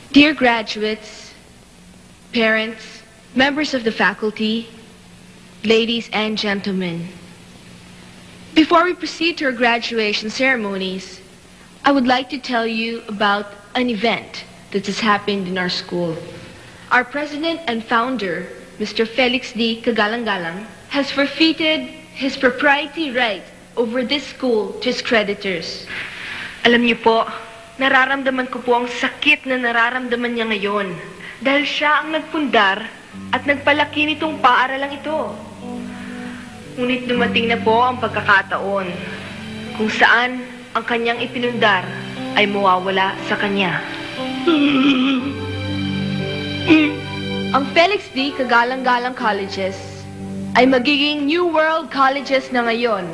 [SPEAKER 13] Dear graduates, parents, members of the faculty, ladies and gentlemen, before we proceed to our graduation ceremonies, I would like to tell you about an event that has happened in our school. Our president and founder, Mr. Felix D. Kagalang-Galang, has forfeited his propriety right over this school to his creditors.
[SPEAKER 15] Alam niyo po, nararamdaman ko po ang sakit na nararamdaman niya ngayon. Dahil siya ang nagpundar at nagpalaki nitong paaralang ito. Ngunit dumating na po ang pagkakataon kung saan ang kanyang ipinundar ay mawawala sa kanya.
[SPEAKER 13] Ang Felix D. Kagalang-Galang Colleges ay magiging New World Colleges na ngayon.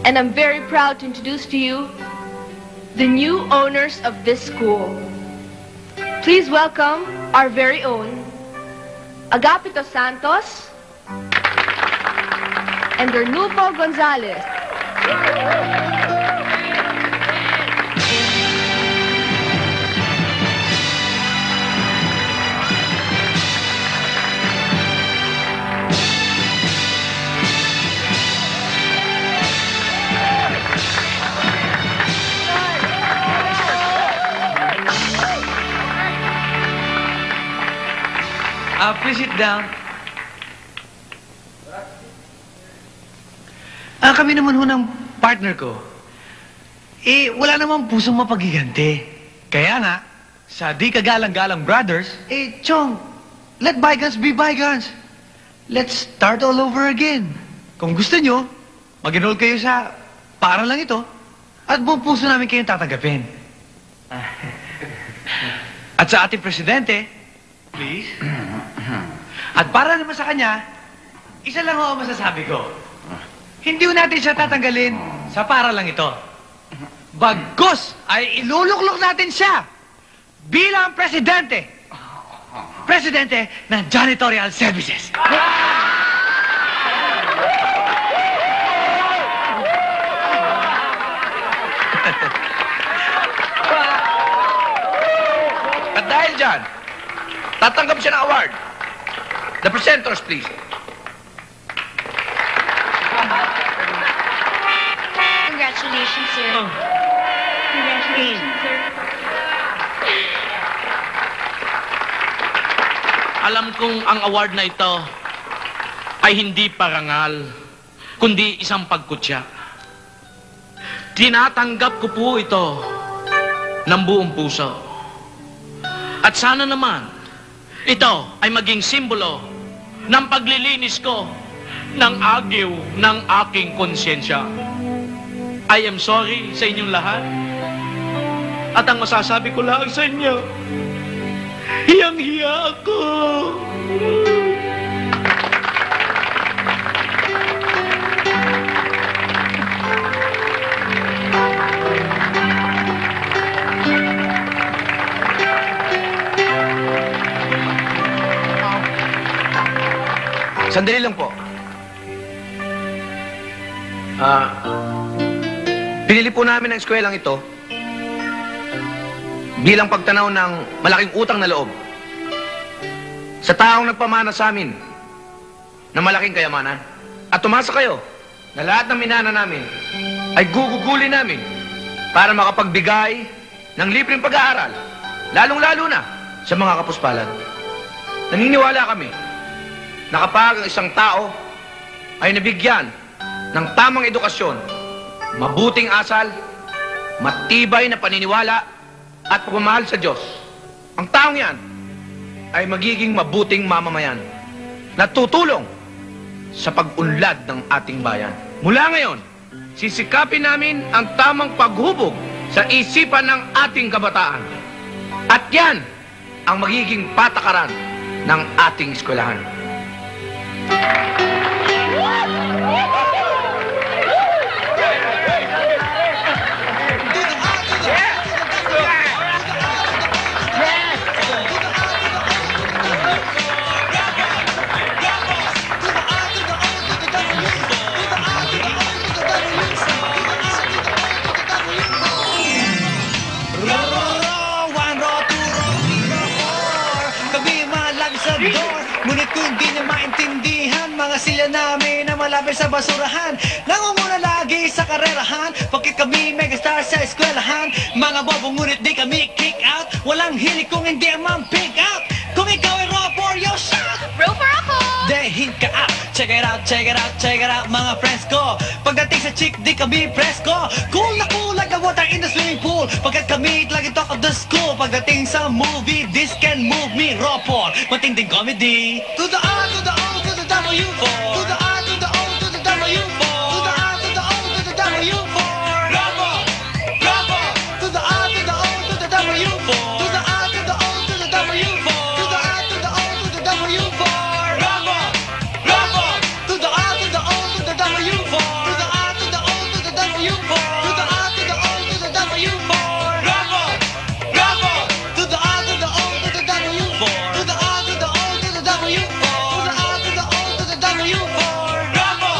[SPEAKER 13] And I'm very proud to introduce to you the new owners of this school. Please welcome our very own Agapito Santos and Bernulfo Gonzalez.
[SPEAKER 3] Please sit down. Kami naman ho ng partner ko. Wala namang pusong mapagiganti. Kaya nga, sa Di Kagalang-Galang Brothers, Chong, let bygones be bygones. Let's start all over again. Kung gusto nyo, mag-enroll kayo sa paaralang ito, at buong puso namin kayong tatanggapin. At sa ating presidente, please. At para naman sa kanya, isa lang ho ang masasabi ko. Hindi ho natin siya tatanggalin sa paaralang ito. Bagkus ay iluluklok natin siya bilang presidente. Presidente ng Janitorial Services. At dahil dyan, tatanggap siya ng award. The presenters, please.
[SPEAKER 14] Congratulations, sir. Congratulations, sir.
[SPEAKER 17] Alam kong ang award na ito ay hindi parangal, kundi isang pagkutya. Tinatanggap ko po ito ng buong puso. At sana naman, ito ay maging simbolo ng paglilinis ko ng agiw ng aking konsyensya. I am sorry sa inyong lahat. At ang masasabi ko lang sa inyo, hiyang-hiya ako.
[SPEAKER 3] Sandali lang po. Pinili po namin ang eskwelang ito bilang pagtanaw ng malaking utang na loob sa taong nagpamana sa amin ng malaking kayamanan. At tumasa kayo na lahat ng minana namin ay gugugulin namin para makapagbigay ng libreng pag-aaral, lalong-lalo na sa mga kapuspalad. Naniniwala kami na kapag ang isang tao ay nabigyan ng tamang edukasyon, mabuting asal, matibay na paniniwala at pagmamahal sa Diyos, ang taong yan ay magiging mabuting mamamayan na tutulong sa pag-unlad ng ating bayan. Mula ngayon, sisikapin namin ang tamang paghubog sa isipan ng ating kabataan. At yan ang magiging patakaran ng ating eskwelahan.
[SPEAKER 1] Ngunit kung di niya maintindihan, silya namin na malapit sa basurahan. Nangunguna lagi sa karerahan, bakit kami megastar sa eskwelahan? Mga bobo ngunit di kami kick out, walang hilig kung hindi man pick out. Kung ikaw ay rapper, yo shot!
[SPEAKER 13] Roper ako!
[SPEAKER 1] Dehin ka out, check it out, check it out, check it out mga friends ko. Pagdating sa chick, di kami presko. Cool na cool like the water in the swimming pool. Pagkat kami lagi talk of the school. Pagdating sa movie, this can move me, rapper. Matinding comedy. To the R, to the O, to the W4. To the R, to the O, to the W4. To the R, to the O, to the W4. Rapper, rapper. To the R, to the O, to the W4. To the R, to the O, to the W4. To the R, to the O, to the W4. Rapper, rapper. To the R, to the O, to the W4. To the R, to the O, to the W4. To the R, to the O, to the W4. Rapper, rapper. To the R, to the O, to the W4. To the R, to the O, to the W4. To the R, to the O, to the W4. Rapper,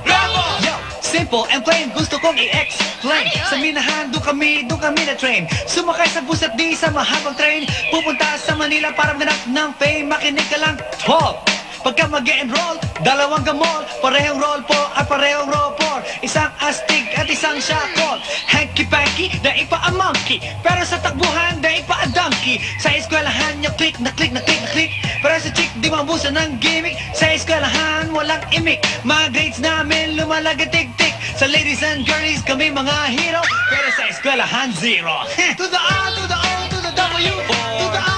[SPEAKER 1] rapper. Yo, simple and plain, gusto kong i-explain. Sa minahan, doon kami na-train. Sumakay sa bus at di sa mahabang train. Pupunta sa Manila para ganap ng fame. Makinig ka lang, talk. Pagka mag-enroll, dalawang gamol. Parehong roll po at parehong ropor. Isang astig at isang shakol. Hanky-panky, daig pa a monkey. Pero sa takbuhan, daig pa a donkey. Sa eskwelahan nyo, click na click na click na click. Pero sa chick, di mabusan ng gimmick. Sa eskwelahan, walang imik. Mga grades namin, lumalaga-tik-tik. Sa ladies and girlies, kami mga hero. Pero sa eskwelahan, zero. To the R, to the O, to the W4. To the R,